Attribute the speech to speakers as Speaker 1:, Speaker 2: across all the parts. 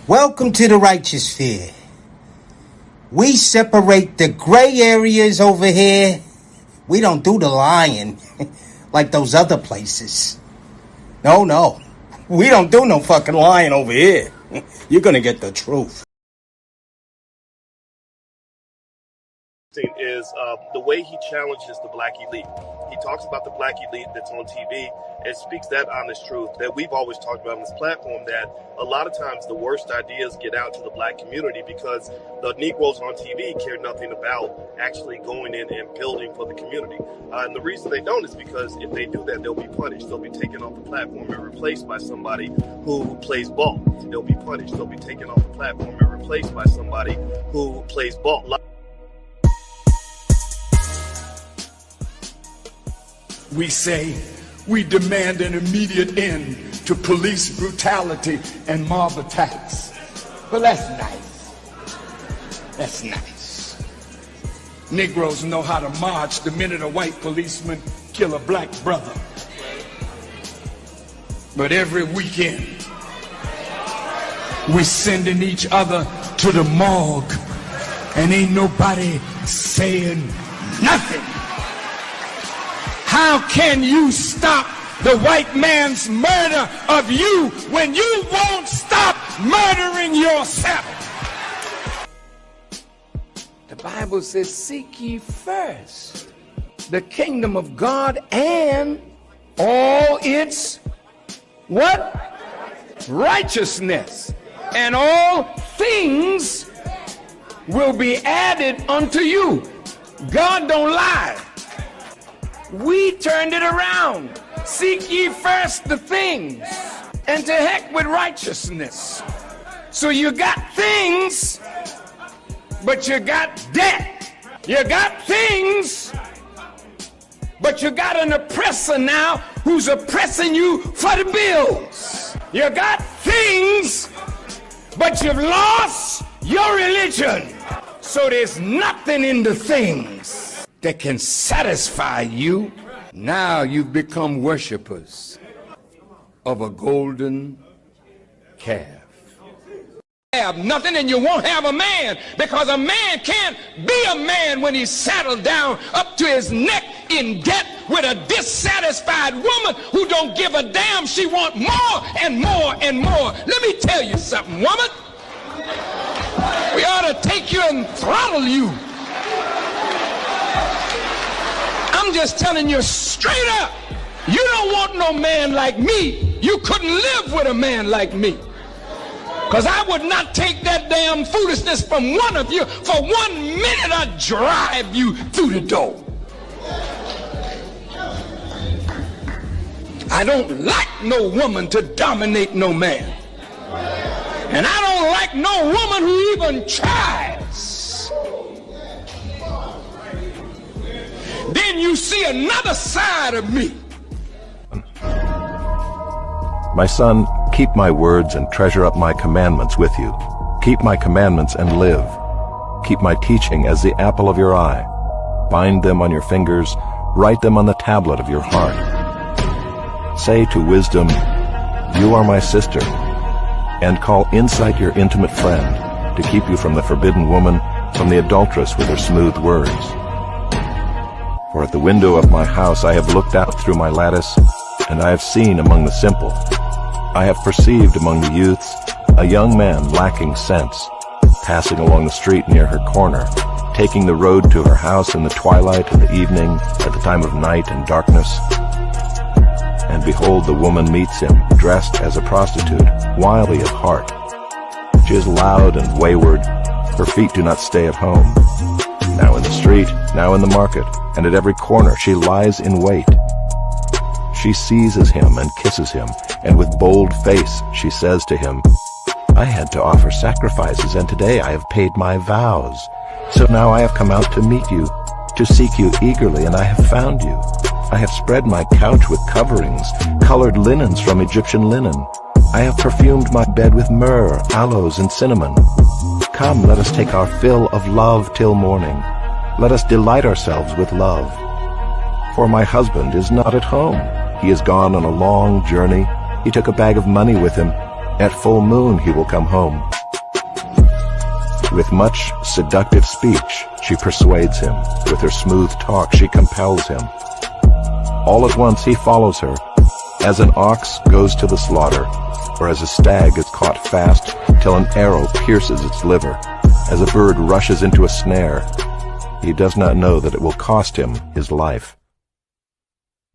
Speaker 1: Welcome to the righteous sphere. We separate the gray areas over here. We don't do the lying like those other places. No. We don't do no fucking lying over here. You're gonna get the truth.
Speaker 2: Is the way he challenges the black elite. He talks about the black elite that's on TV and speaks that honest truth that we've always talked about on this platform, that a lot of times the worst ideas get out to the black community because the Negroes on TV care nothing about actually going in and building for the community. And the reason they don't is because if they do that, they'll be punished. They'll be taken off the platform and replaced by somebody who plays ball. They'll be punished. They'll be taken off the platform and replaced by somebody who plays ball.
Speaker 3: We say we demand an immediate end to police brutality and mob attacks. Well, that's nice. That's nice. Negroes know how to march the minute a white policeman kill a black brother. But every weekend, we sending each other to the morgue, and ain't nobody saying nothing. How can you stop the white man's murder of you when you won't stop murdering yourself? The Bible says, seek ye first the kingdom of God and all its what? Righteousness. And all things will be added unto you. God don't lie. We turned it around. Seek ye first the things, and to heck with righteousness. So you got things, but you got debt. You got things, but you got an oppressor now who's oppressing you for the bills. You got things, but you've lost your religion. So there's nothing in the things that can satisfy you. Now you've become worshipers of a golden calf. Have nothing and you won't have a man, because a man can't be a man when he's saddled down up to his neck in debt with a dissatisfied woman who don't give a damn. She wants more and more and more. Let me tell you something, woman. We ought to take you and throttle you. I'm just telling you straight up, you don't want no man like me. You couldn't live with a man like me, because I would not take that damn foolishness from one of you. For 1 minute I'd drive you through the door. I don't like no woman to dominate no man, and I don't like no woman who even tries. Then you see another side of me.
Speaker 4: My son, keep my words and treasure up my commandments with you. Keep my commandments and live. Keep my teaching as the apple of your eye. Bind them on your fingers, write them on the tablet of your heart. Say to wisdom, you are my sister, and call insight your intimate friend, to keep you from the forbidden woman, from the adulteress with her smooth words. For at the window of my house I have looked out through my lattice, and I have seen among the simple, I have perceived among the youths, a young man lacking sense, passing along the street near her corner, taking the road to her house in the twilight and the evening, at the time of night and darkness. And behold, the woman meets him, dressed as a prostitute, wily of heart. She is loud and wayward, her feet do not stay at home. Now in the street, now in the market, and at every corner she lies in wait. She seizes him and kisses him, and with bold face she says to him, I had to offer sacrifices, and today I have paid my vows. So now I have come out to meet you, to seek you eagerly, and I have found you. I have spread my couch with coverings, colored linens from Egyptian linen. I have perfumed my bed with myrrh, aloes, and cinnamon. Come, let us take our fill of love till morning. Let us delight ourselves with love. For my husband is not at home. He is gone on a long journey. He took a bag of money with him. At full moon he will come home. With much seductive speech, she persuades him. With her smooth talk, she compels him. All at once he follows her, as an ox goes to the slaughter, or as a stag is caught fast till an arrow pierces its liver, as a bird rushes into a snare. He does not know that it will cost him his life.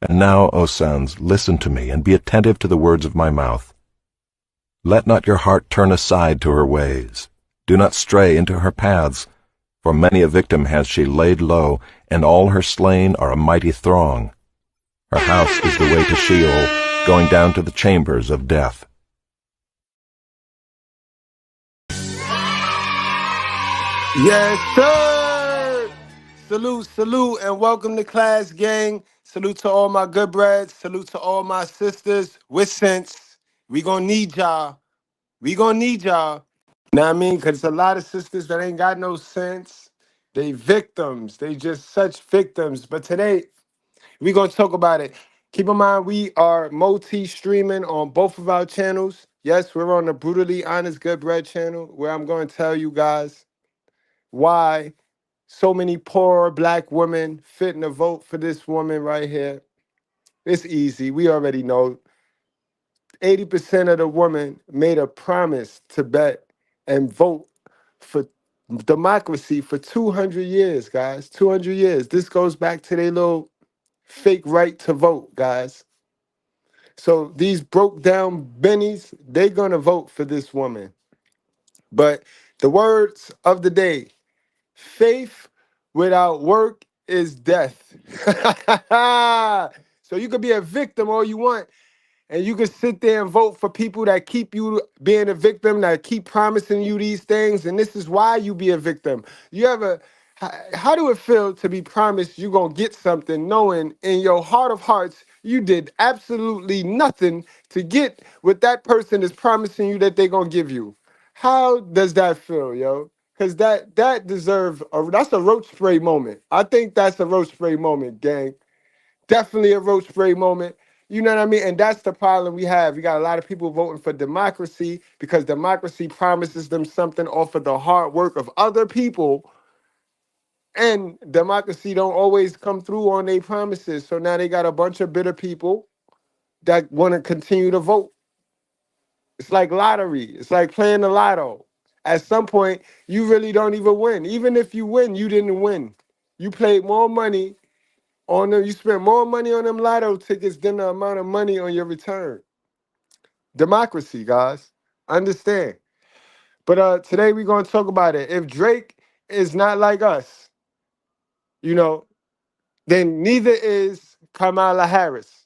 Speaker 4: And now, O sons, listen to me, and be attentive to the words of my mouth. Let not your heart turn aside to her ways. Do not stray into her paths, for many a victim has she laid low, and all her slain are a mighty throng. Her house is the way to Sheol, going down to the chambers of death.
Speaker 5: Yes, sir! Salute, salute, and welcome to class, gang. Salute to all my good breads. Salute to all my sisters with sense. We gonna need y'all. We gonna need y'all. Know what I mean? Because a lot of sisters that ain't got no sense. They victims. They just such victims. But today, we gonna talk about it. Keep in mind, we are multi-streaming on both of our channels. Yes, we're on the Brutally Honest Good Bread channel, where I'm going to tell you guys why so many poor black women fitting to vote for this woman right here. It's easy. We already know 80% of the women made a promise to bet and vote for democracy for 200 years, guys. 200 years. This goes back to their little fake right to vote, guys. So these broke down bennies, they're going to vote for this woman. But the words of the day, faith without work is death. So you could be a victim all you want, and you can sit there and vote for people that keep you being a victim, that keep promising you these things, and this is why you be a victim. You ever, how do it feel to be promised you're going to get something, knowing in your heart of hearts you did absolutely nothing to get what that person is promising you that they're going to give you? How does that feel, yo? Because that deserves, that's a roach spray moment. I think that's a roach spray moment, gang. Definitely a roach spray moment. You know what I mean? And that's the problem we have. We got a lot of people voting for democracy because democracy promises them something off of the hard work of other people. And democracy don't always come through on their promises. So now they got a bunch of bitter people that want to continue to vote. It's like lottery. It's like playing the lotto. At some point, you really don't even win. Even if you win, you didn't win. You played more money on them, you spend more money on them lotto tickets than the amount of money on your return. Democracy, guys. Understand. But today we're going to talk about it. If Drake is not like us, you know, then neither is Kamala Harris.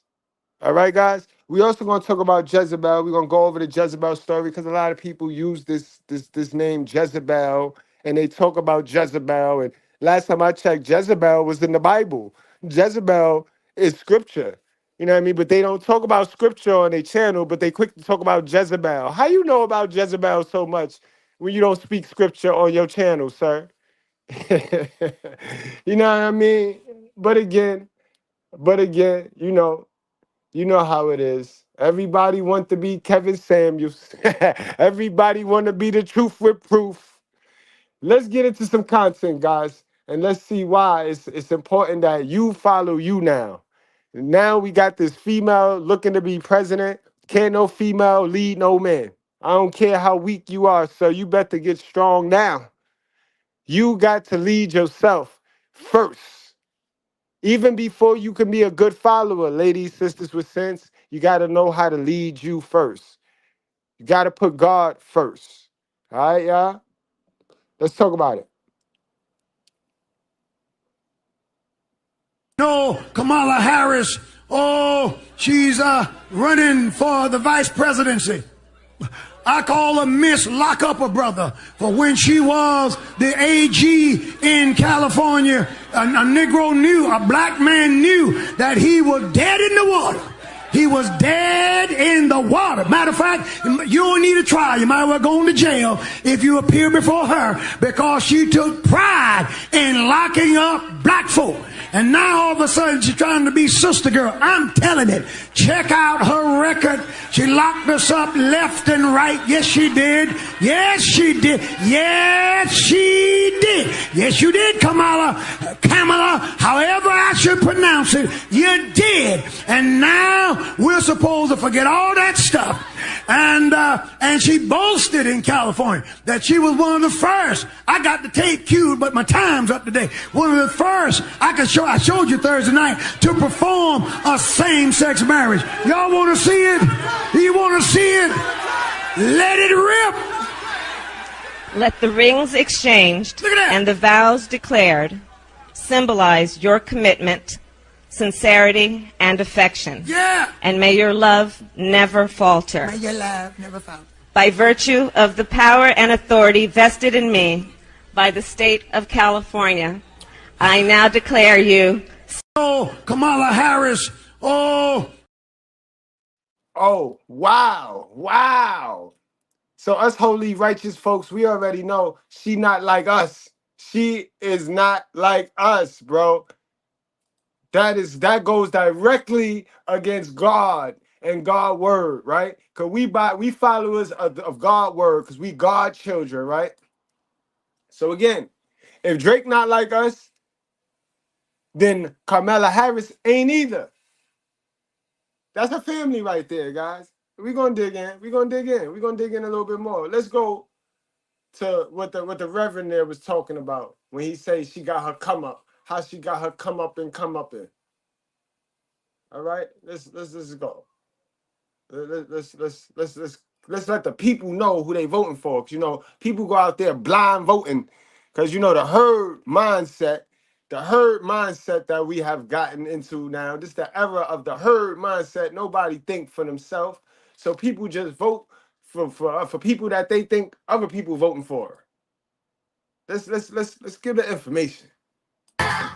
Speaker 5: All right, guys? We also going to talk about Jezebel. We're going to go over the Jezebel story because a lot of people use this name Jezebel, and they talk about Jezebel. And last time I checked, Jezebel was in the Bible. Jezebel is scripture. You know what I mean? But they don't talk about scripture on their channel, but they quick to talk about Jezebel. How you know about Jezebel so much when you don't speak scripture on your channel, sir? You know what I mean? But again, you know how it is. Everybody want to be Kevin Samuels. Everybody want to be the truth with proof. Let's get into some content, guys, and let's see why it's important that you follow you now. Now we got this female looking to be president. Can't no female lead no man. I don't care how weak you are, so you better get strong now. You got to lead yourself first. Even before you can be a good follower, ladies, sisters with sense, you got to know how to lead you first. You got to put God first. All right, y'all? Let's talk about it.
Speaker 3: No, Kamala Harris, she's running for the vice presidency. I call her Miss Lock Up a Brother, for when she was the AG in California, a Negro knew, a black man knew that he was dead in the water.
Speaker 6: He was dead in the water. Matter of fact, you don't need a trial. You might well go into jail if you appear before her, because she took pride in locking up black folk. And now all of a sudden she's trying to be sister girl. I'm telling it. Check out her record. She locked us up left and right. Yes, she did. Yes, she did. Yes, she did. Yes, you did, Kamala, however I should pronounce it. You did. And now we're supposed to forget all that stuff. And she boasted in California that she was one of the first. I got the tape cued, but my time's up to date. One of the first I showed you Thursday night to perform a same-sex marriage. Y'all want to see it? You want to see it? Let it rip.
Speaker 7: Let the rings exchanged and the vows declared symbolize your commitment, sincerity, and affection.
Speaker 6: Yeah.
Speaker 7: And may your love never falter.
Speaker 6: May your love never falter.
Speaker 7: By virtue of the power and authority vested in me by the state of California, I now declare you.
Speaker 6: Oh, Kamala Harris. Oh.
Speaker 5: Oh, wow. Wow. So us holy, righteous folks, we already know she not like us. She is not like us, bro. That goes directly against God and God's word, right? Because we followers of God's word, because we God children, right? So again, if Drake not like us, then Kamala Harris ain't either. That's a family right there, guys. We're gonna dig in. We're gonna dig in. We're gonna dig in a little bit more. Let's go to what the Reverend there was talking about when he says she got her come up. How she got her come up and come up in. All right, let's go. Let's let the people know who they voting for. 'Cause, you know, people go out there blind voting because, you know, the herd mindset that we have gotten into now. This is the era of the herd mindset. Nobody think for themselves, so people just vote for people that they think other people voting for. Let's give the information.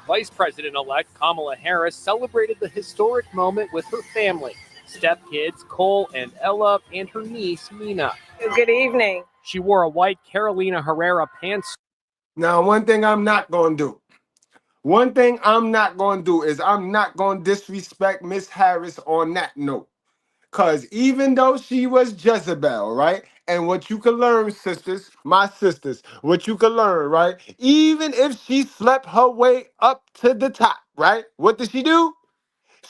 Speaker 8: Vice President-elect Kamala Harris celebrated the historic moment with her family, stepkids Cole and Ella, and her niece Mina.
Speaker 7: Good evening.
Speaker 8: She wore a white Carolina Herrera pants.
Speaker 5: Now, one thing I'm not going to do. One thing I'm not going to do is I'm not going to disrespect Miss Harris on that note. Because even though she was Jezebel, right? And what you can learn, sisters, my sisters, what you can learn, right? Even if she slept her way up to the top, right? What did she do?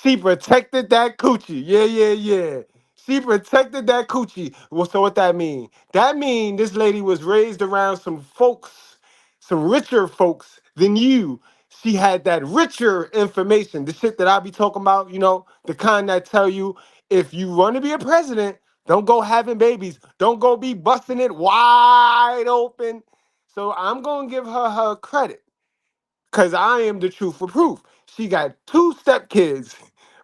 Speaker 5: She protected that coochie. Yeah. She protected that coochie. Well, so what that mean? That mean this lady was raised around some folks, some richer folks than you. She had that richer information, the shit that I be talking about, you know, the kind that tell you if you want to be a president, don't go having babies. Don't go be busting it wide open. So I'm going to give her credit because I am the truth for proof. She got 2 stepkids,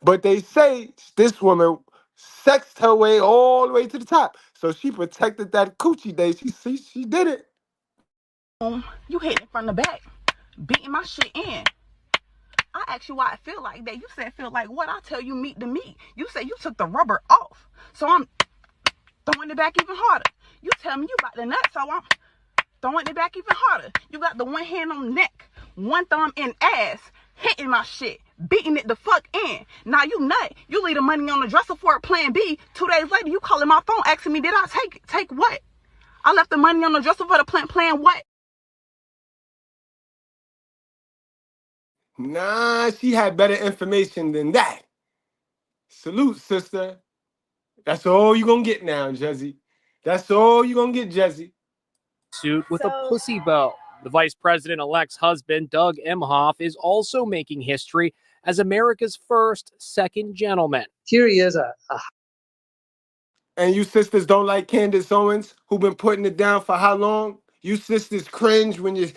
Speaker 5: but they say this woman sexed her way all the way to the top. So she protected that coochie day. She did it.
Speaker 9: You hit it from the back, beating my shit in. I asked you why it feel like that. You said feel like what? I tell you meat to meat. You said you took the rubber off. So I'm throwing it back even harder. You tell me you got the nut, so I'm throwing it back even harder. You got the one hand on neck, one thumb in ass, hitting my shit, beating it the fuck in. Now you nut. You leave the money on the dresser for a plan B. 2 days later, you calling my phone asking me, did I take what? I left the money on the dresser for the plan what?
Speaker 5: Nah, she had better information than that. Salute, sister. That's all you gonna get now, Jezzy. That's all you gonna get, Jezzy.
Speaker 8: Suit with a pussy bow. The Vice President-elect's husband, Doug Emhoff, is also making history as America's first second gentleman.
Speaker 10: Here he is,
Speaker 5: And you sisters don't like Candace Owens, who been putting it down for how long? You sisters cringe when you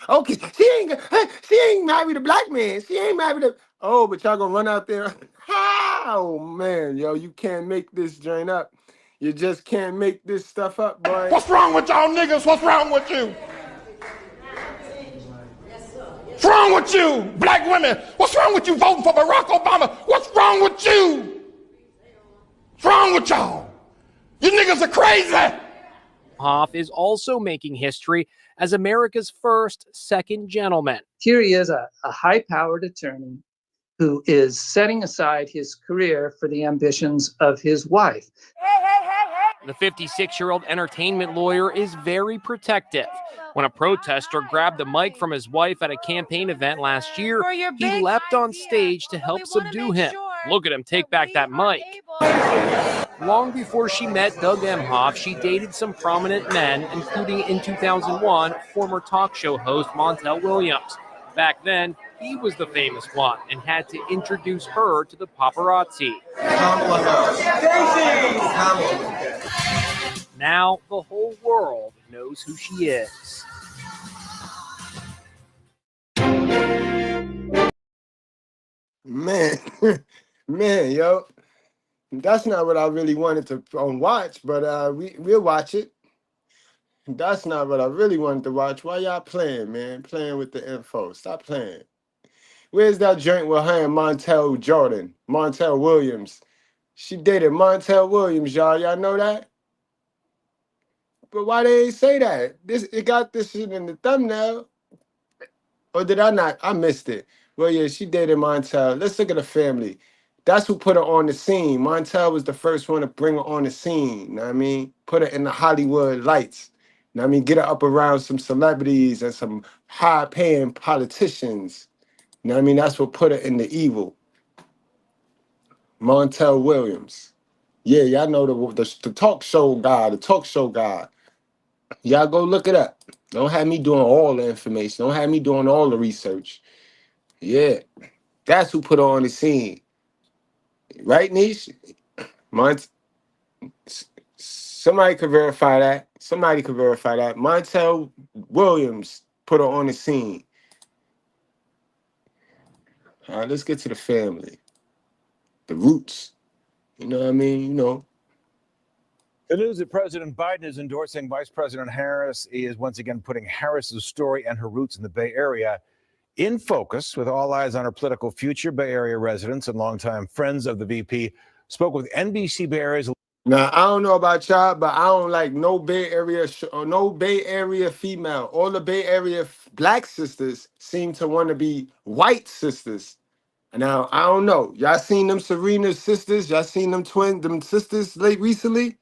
Speaker 5: okay, she ain't married a black man. She ain't married a but y'all gonna run out there. Oh man, yo, you can't make this joint up. You just can't make this stuff up, boy.
Speaker 3: What's wrong with y'all niggas? What's wrong with you? What's wrong with you, black women? What's wrong with you voting for Barack Obama? What's wrong with you? What's wrong with y'all? You niggas are crazy.
Speaker 8: Hoff is also making history as America's first second gentleman.
Speaker 10: Here he is, a high-powered attorney who is setting aside his career for the ambitions of his wife.
Speaker 8: The 56-year-old entertainment lawyer is very protective. When a protester grabbed the mic from his wife at a campaign event last year, he leapt on stage to help subdue him. Look at him take back that mic. Long before she met Doug Emhoff, she dated some prominent men, including in 2001, former talk show host Montel Williams. Back then, he was the famous one and had to introduce her to the paparazzi. Now the whole world knows who she is.
Speaker 5: Man, man, yo. That's not what I really wanted to watch, but we'll watch it. That's not what I really wanted to watch. Why y'all playing, man? Playing with the info. Stop playing. Where's that joint with her and Montel Williams? She dated Montel Williams, y'all. Y'all know that? But why they ain't say that? It got this shit in the thumbnail. Or did I not? I missed it. Well, yeah, she dated Montel. Let's look at the family. That's who put her on the scene. Montel was the first one to bring her on the scene. You know what I mean? Put her in the Hollywood lights. You know what I mean? Get her up around some celebrities and some high-paying politicians. You know what I mean? That's what put her in the evil. Montel Williams. Yeah, y'all know the talk show guy. Y'all go look it up. Don't have me doing all the information. Don't have me doing all the research. Yeah, that's who put her on the scene. Right, Niche? Somebody could verify that. Montel Williams put her on the scene. All right, let's get to the family. The roots. You know what I mean? You know.
Speaker 11: The news that President Biden is endorsing Vice President Harris is once again putting Harris's story and her roots in the Bay Area in focus, with all eyes on her political future. Bay Area residents and longtime friends of the VP spoke with NBC Bay Area's.
Speaker 5: Now, I don't know about y'all, but I don't like no Bay Area no Bay Area female. All the Bay Area black sisters seem to want to be white sisters. Now, I don't know. Y'all seen them Serena sisters? Y'all seen them sisters recently?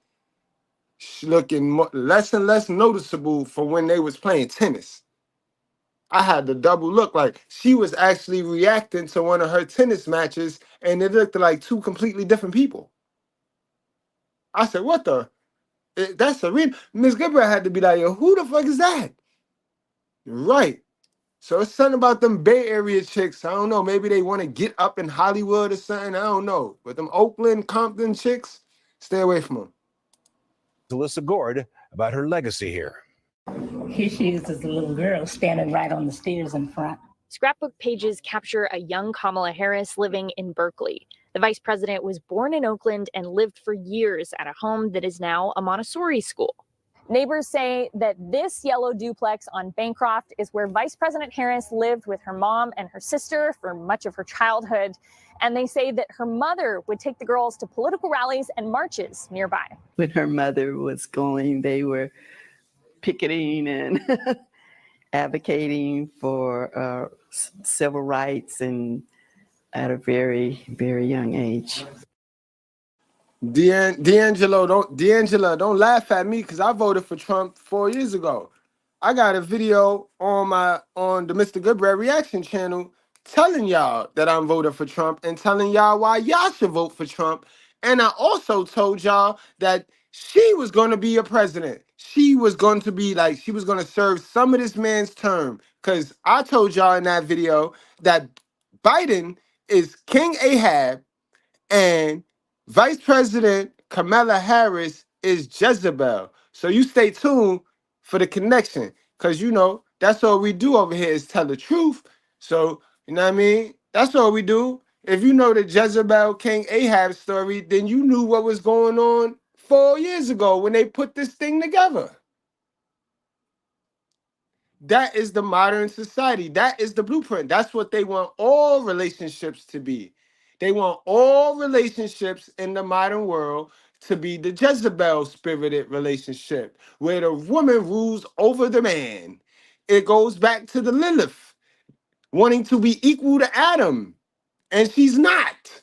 Speaker 5: Looking less and less noticeable for when they was playing tennis. I had to double look, like she was actually reacting to one of her tennis matches, and it looked like two completely different people. I said, what the? That's Serena. Ms. Goodbread had to be like, yo, who the fuck is that? Right. So it's something about them Bay Area chicks. I don't know. Maybe they want to get up in Hollywood or something. I don't know. But them Oakland, Compton chicks, stay away from them.
Speaker 11: Alyssa Gord about her legacy here.
Speaker 12: Here she is as a little girl standing right on the stairs in front.
Speaker 13: Scrapbook pages capture a young Kamala Harris living in Berkeley. The vice president was born in Oakland and lived for years at a home that is now a Montessori school. Neighbors say that this yellow duplex on Bancroft is where Vice President Harris lived with her mom and her sister for much of her childhood. And they say that her mother would take the girls to political rallies and marches nearby.
Speaker 14: When her mother was going, they were picketing and advocating for civil rights, and at a very, very young age.
Speaker 5: D'Angela, don't laugh at me because I voted for Trump 4 years ago. I got a video on the Mr.Goodbread reaction channel telling y'all that I'm voting for Trump and telling y'all why y'all should vote for Trump. And I also told y'all that she was going to be a president. She was going to be like, she was going to serve some of this man's term. Because I told y'all in that video that Biden is King Ahab and Vice President Kamala Harris is Jezebel. So you stay tuned for the connection. Because, you know, that's all we do over here is tell the truth. So, you know what I mean? That's all we do. If you know the Jezebel King Ahab story, then you knew what was going on 4 years ago when they put this thing together. That is the modern society. That is the blueprint. That's what they want all relationships to be. They want all relationships in the modern world to be the Jezebel spirited relationship, where the woman rules over the man. It goes back to the Lilith wanting to be equal to Adam, and she's not.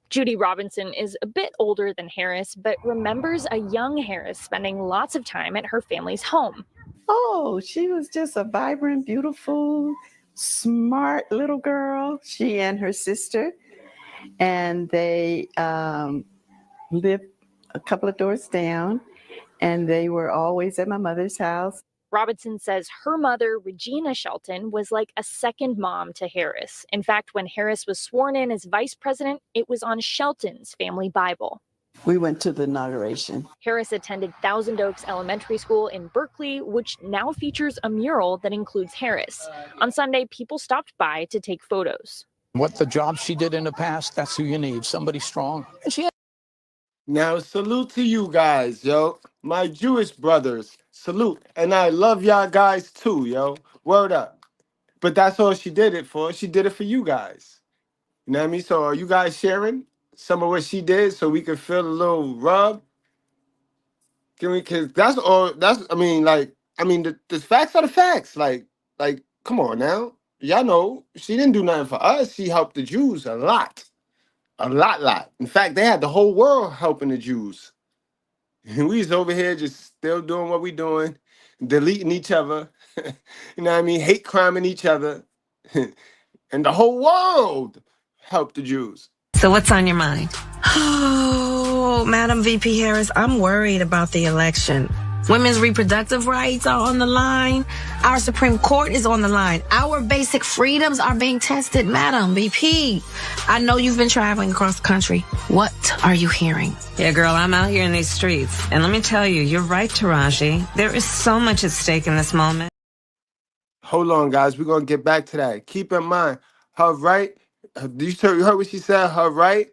Speaker 13: Judy Robinson is a bit older than Harris, but remembers a young Harris spending lots of time at her family's home.
Speaker 14: Oh, she was just a vibrant, beautiful, smart little girl, she and her sister. And they lived a couple of doors down, and they were always at my mother's house.
Speaker 13: Robinson says her mother, Regina Shelton, was like a second mom to Harris. In fact, when Harris was sworn in as vice president, it was on Shelton's family Bible.
Speaker 14: We went to the inauguration.
Speaker 13: Harris attended Thousand Oaks Elementary School in Berkeley, which now features a mural that includes Harris. On Sunday, people stopped by to take photos.
Speaker 15: What the job she did in the past, that's who you need, somebody strong. And she
Speaker 5: Now, salute to you guys, yo. My Jewish brothers, salute. And I love y'all guys too, yo. Word up. But that's all she did it for. She did it for you guys. You know what I mean? So are you guys sharing some of what she did so we can feel a little rub? Can we? Cause that's all. The facts are the facts. Like, come on now. Y'all know she didn't do nothing for us. She helped the Jews a lot. A lot. In fact, they had the whole world helping the Jews. And we was over here just still doing what we doing, deleting each other, you know what I mean? Hate criming each other. And the whole world helped the Jews.
Speaker 16: So what's on your mind? Oh, Madam VP Harris, I'm worried about the election. Women's reproductive rights are on the line. Our Supreme Court is on the line. Our basic freedoms are being tested, Madam VP. I know you've been traveling across the country. What are you hearing?
Speaker 17: Yeah, girl, I'm out here in these streets. And let me tell you, you're right, Taraji. There is so much at stake in this moment.
Speaker 5: Hold on, guys. We're going to get back to that. Keep in mind, her right, you heard what she said? Her right,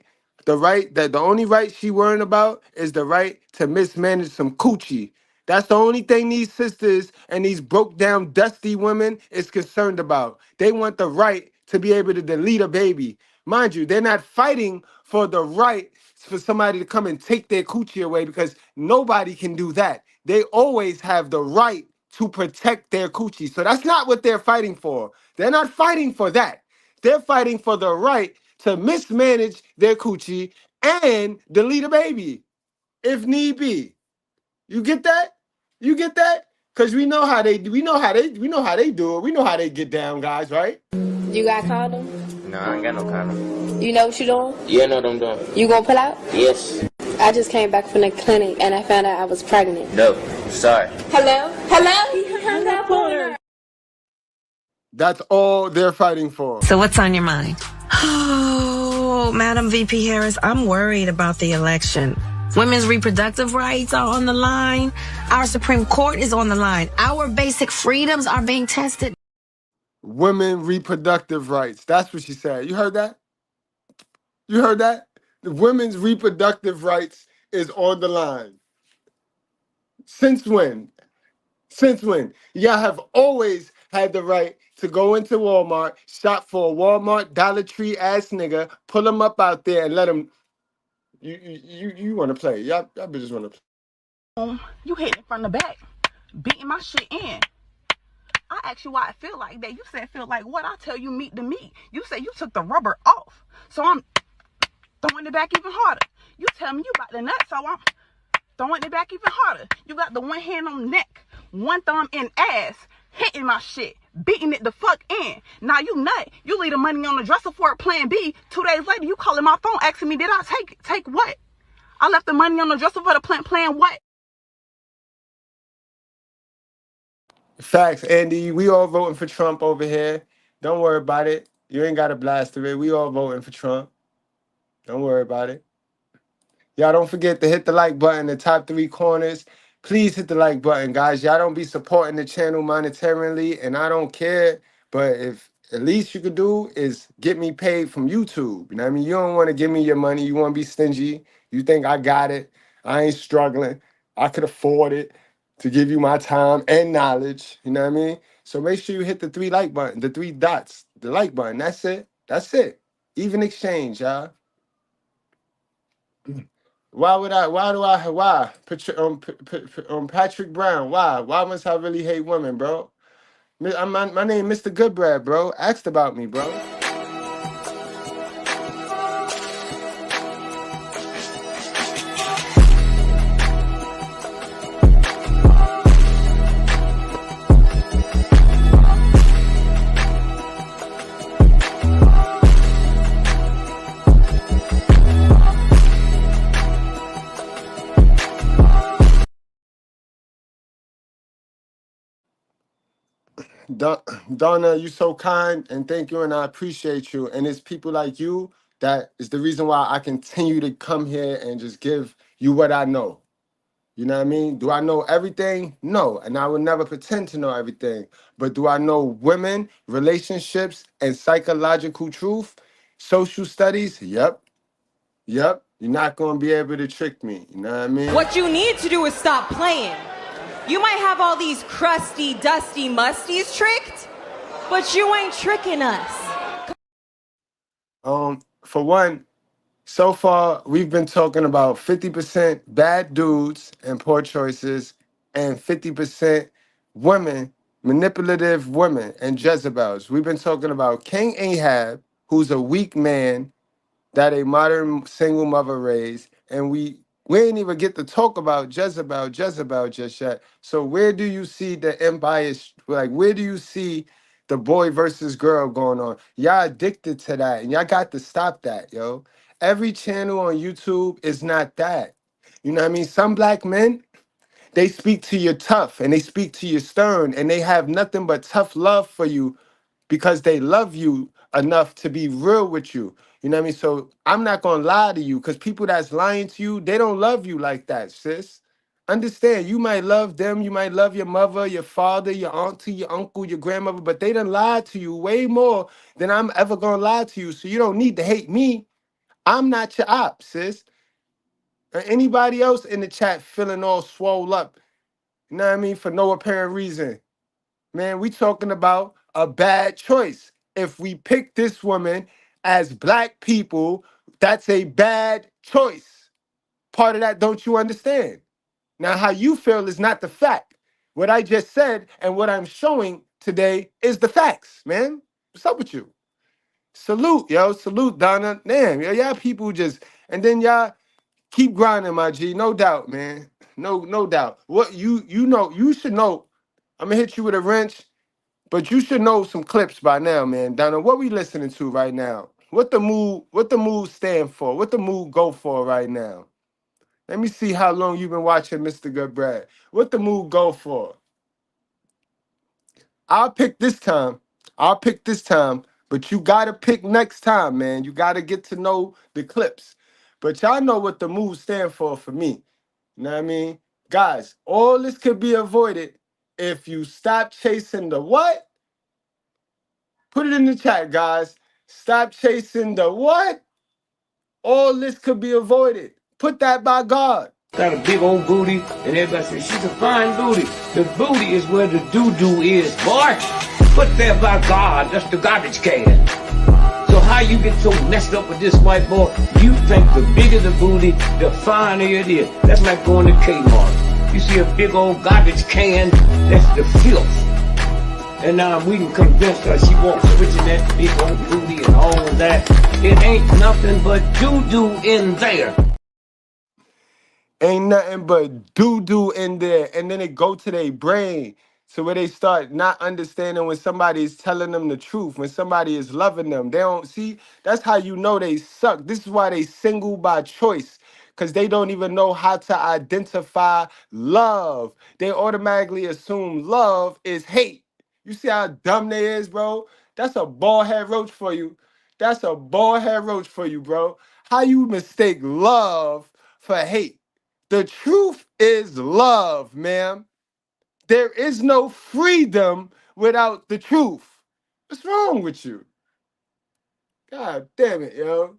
Speaker 5: the only right she worrying about is the right to mismanage some coochie. That's the only thing these sisters and these broke down, dusty women is concerned about. They want the right to be able to delete a baby. Mind you, they're not fighting for the right for somebody to come and take their coochie away, because nobody can do that. They always have the right to protect their coochie. So that's not what they're fighting for. They're not fighting for that. They're fighting for the right to mismanage their coochie and delete a baby if need be. You get that? You get that? Because we know how they do it. We know how they get down, guys, right?
Speaker 18: You got condom?
Speaker 19: No, I ain't got no condom.
Speaker 18: You know what you doing?
Speaker 19: Yeah, I know what I'm doing.
Speaker 18: You gonna pull out?
Speaker 19: Yes.
Speaker 18: I just came back from the clinic and I found out I was pregnant.
Speaker 19: No, sorry.
Speaker 18: Hello? He hung up on her.
Speaker 5: That's all they're fighting for.
Speaker 16: So what's on your mind? Oh, Madam VP Harris, I'm worried about the election. Women's reproductive rights are on the line. Our Supreme Court is on the line. Our basic freedoms are being tested.
Speaker 5: Women reproductive rights. That's what she said. You heard that? You heard that? The women's reproductive rights is on the line. Since when? Since when? Y'all have always had the right to go into Walmart, shop for a Walmart Dollar Tree ass nigga, pull him up out there and let him. You want to play? Y'all bitches want to play.
Speaker 9: You hitting from the back, beating my shit in. I asked you why I feel like that. You said feel like what? I tell you meat to meat. You said you took the rubber off, so I'm throwing it back even harder. You tell me you got the nut, so I'm throwing it back even harder. You got the one hand on neck, one thumb in ass, hitting my shit, beating it the fuck in. Now you nut. You leave the money on the dresser for a plan B. 2 days later, you calling my phone asking me, did I take what? I left the money on the dresser for the plan what?
Speaker 5: Facts, Andy. We all voting for Trump over here. Don't worry about it. You ain't got to blast it. We all voting for Trump. Don't worry about it. Y'all don't forget to hit the like button in the top 3 corners. Please hit the like button, guys. Y'all don't be supporting the channel monetarily, and I don't care. But if at least you could do is get me paid from YouTube. You know what I mean? You don't want to give me your money. You want to be stingy. You think I got it. I ain't struggling. I could afford it to give you my time and knowledge. You know what I mean? So make sure you hit the 3 like button, the 3 dots, the like button. That's it. That's it. Even exchange, y'all. Why? Patrick Brown, why? Why must I really hate women, bro? My name Mr.Goodbread, bro. Asked about me, bro. Donna, you so kind, and thank you, and I appreciate you. And it's people like you that is the reason why I continue to come here and just give you what I know. You know what I mean? Do I know everything? No, and I would never pretend to know everything. But do I know women, relationships, and psychological truth? Social studies? Yep. You're not going to be able to trick me. You know what I mean?
Speaker 20: What you need to do is stop playing. You might have all these crusty, dusty musties tricked, but you ain't tricking us.
Speaker 5: For one, so far we've been talking about 50% bad dudes and poor choices, and 50% women, manipulative women and Jezebels. We've been talking about King Ahab, who's a weak man that a modern single mother raised, and we ain't even get to talk about Jezebel just yet. So where do you see the empire? Like, where do you see the boy versus girl going on? Y'all addicted to that, and y'all got to stop that, yo. Every channel on YouTube is not that. You know what I mean? Some black men, they speak to you tough, and they speak to you stern, and they have nothing but tough love for you because they love you enough to be real with you. You know what I mean? So I'm not going to lie to you, because people that's lying to you, they don't love you like that, sis. Understand, you might love them, you might love your mother, your father, your auntie, your uncle, your grandmother, but they done lied to you way more than I'm ever going to lie to you. So you don't need to hate me. I'm not your op, sis. Or anybody else in the chat feeling all swole up, you know what I mean, for no apparent reason. Man, we talking about a bad choice. If we pick this woman as black people, that's a bad choice. Part of that, don't you understand? Now, how you feel is not the fact. What I just said and what I'm showing today is the facts, man. What's up with you? Salute, yo. Salute, Donna. Damn, yo, y'all people just, and then y'all keep grinding, my G. No doubt, man. No doubt. What you know, you should know. I'm gonna hit you with a wrench. But you should know some clips by now, man. Donna, what we listening to right now? What the mood stand for? What the mood go for right now? Let me see how long you've been watching Mr.Goodbread. What the mood go for? I'll pick this time. But you gotta pick next time, man. You gotta get to know the clips. But y'all know what the mood stand for me. You know what I mean? Guys, all this could be avoided if you stop chasing the what? Put it in the chat, guys. Stop chasing the what? All this could be avoided. Put that by God.
Speaker 21: Got a big old booty, and everybody says, she's a fine booty. The booty is where the doo-doo is, boy. Put there by God, that's the garbage can. So how you get so messed up with this white boy? You think the bigger the booty, the finer it is. That's like going to Kmart. You see a big old garbage can, that's the filth. And now we can convince her she wants switching that big old booty and all of that. It ain't nothing but doo-doo in there.
Speaker 5: Ain't nothing but doo-doo in there. And then it go to their brain. So where they start not understanding when somebody is telling them the truth, when somebody is loving them. They don't see, that's how you know they suck. This is why they single by choice. Because they don't even know how to identify love. They automatically assume love is hate. You see how dumb they is, bro? That's a bald head roach for you. That's a bald head roach for you, bro. How you mistake love for hate? The truth is love, ma'am. There is no freedom without the truth. What's wrong with you? God damn it, yo.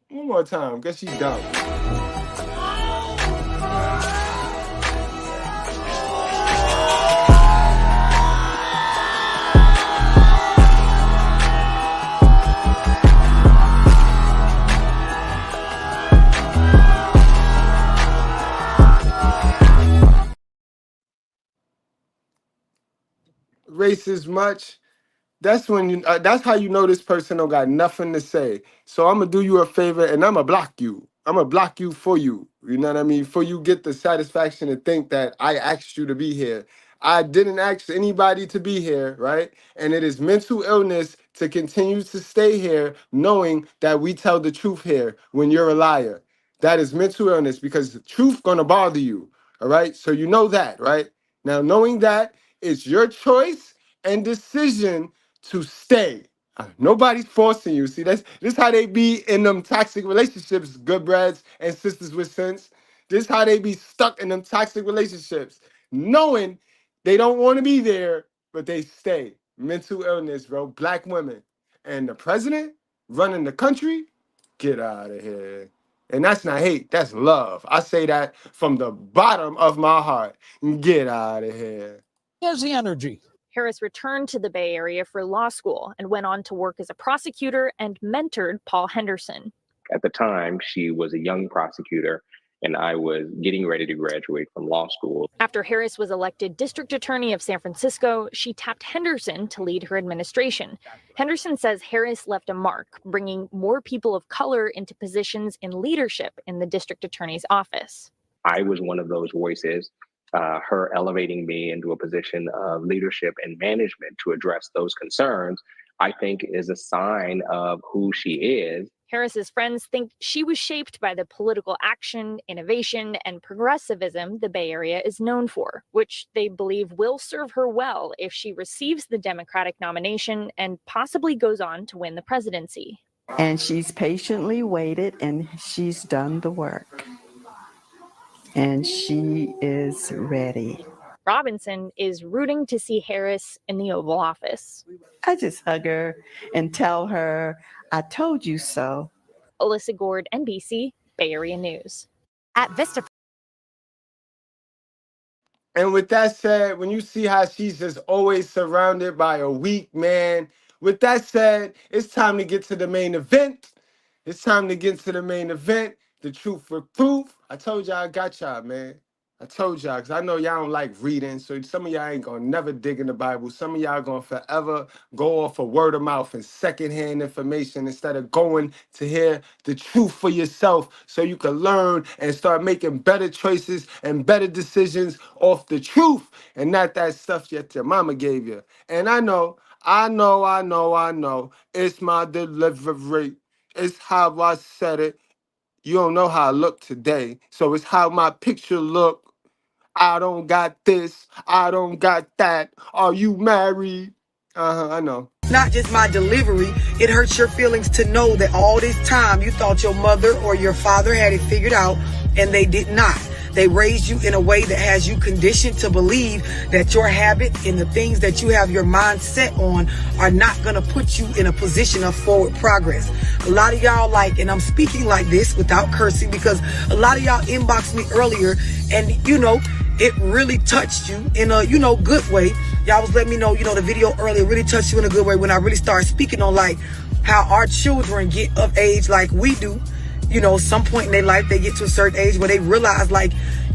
Speaker 5: One more time, guess she's dumb. racist much, that's when you that's how you know this person don't got nothing to say. So I'm gonna do you a favor and I'm gonna block you. I'm gonna block you for you. You know what I mean? For you get the satisfaction to think that I asked you to be here. I didn't ask anybody to be here, right? And it is mental illness to continue to stay here knowing that we tell the truth here when you're a liar. That is mental illness because the truth gonna bother you. All right. So you know that, right? Now knowing that it's your choice and decision to stay. Nobody's forcing you. See, this how they be in them toxic relationships, good brads and sisters with sense. This how they be stuck in them toxic relationships, knowing they don't want to be there, but they stay. Mental illness, bro. Black women. And the president running the country, get out of here. And that's not hate, that's love. I say that from the bottom of my heart. Get out of here.
Speaker 15: Here's the energy.
Speaker 13: Harris returned to the Bay Area for law school and went on to work as a prosecutor and mentored Paul Henderson.
Speaker 1: At the time, she was a young prosecutor, and I was getting ready to graduate from law school.
Speaker 13: After Harris was elected district attorney of San Francisco, she tapped Henderson to lead her administration. Henderson says Harris left a mark, bringing more people of color into positions in leadership in the district attorney's office.
Speaker 1: I was one of those voices. Her elevating me into a position of leadership and management to address those concerns, I think is a sign of who she is.
Speaker 13: Harris's friends think she was shaped by the political action, innovation, and progressivism the Bay Area is known for, which they believe will serve her well if she receives the Democratic nomination and possibly goes on to win the presidency.
Speaker 14: And she's patiently waited and she's done the work. And she is ready.
Speaker 13: Robinson is rooting to see Harris in the Oval Office.
Speaker 14: I just hug her and tell her, I told you so.
Speaker 13: Alyssa Gord, NBC, Bay Area News.
Speaker 22: At Vista.
Speaker 5: And with that said, when you see how she's just always surrounded by a weak man, with that said, it's time to get to the main event. It's time to get to the main event. The truth with proof. I told y'all I got y'all, man. I told y'all, because I know y'all don't like reading, so some of y'all ain't going to never dig in the Bible. Some of y'all going to forever go off of word of mouth and secondhand information instead of going to hear the truth for yourself so you can learn and start making better choices and better decisions off the truth and not that stuff that your mama gave you. And I know, it's my delivery. It's how I said it. You don't know how I look today, so it's how my picture look. I don't got this, I don't got that. Are you married? I know.
Speaker 23: Not just my delivery, it hurts your feelings to know that all this time you thought your mother or your father had it figured out, and they did not. They raised you in a way that has you conditioned to believe that your habits and the things that you have your mind set on are not going to put you in a position of forward progress. A lot of y'all and I'm speaking like this without cursing because a lot of y'all inboxed me earlier and, it really touched you in a, good way. Y'all was letting me know, the video earlier really touched you in a good way when I really started speaking on how our children get of age like we do. Some point in their life, they get to a certain age where they realize,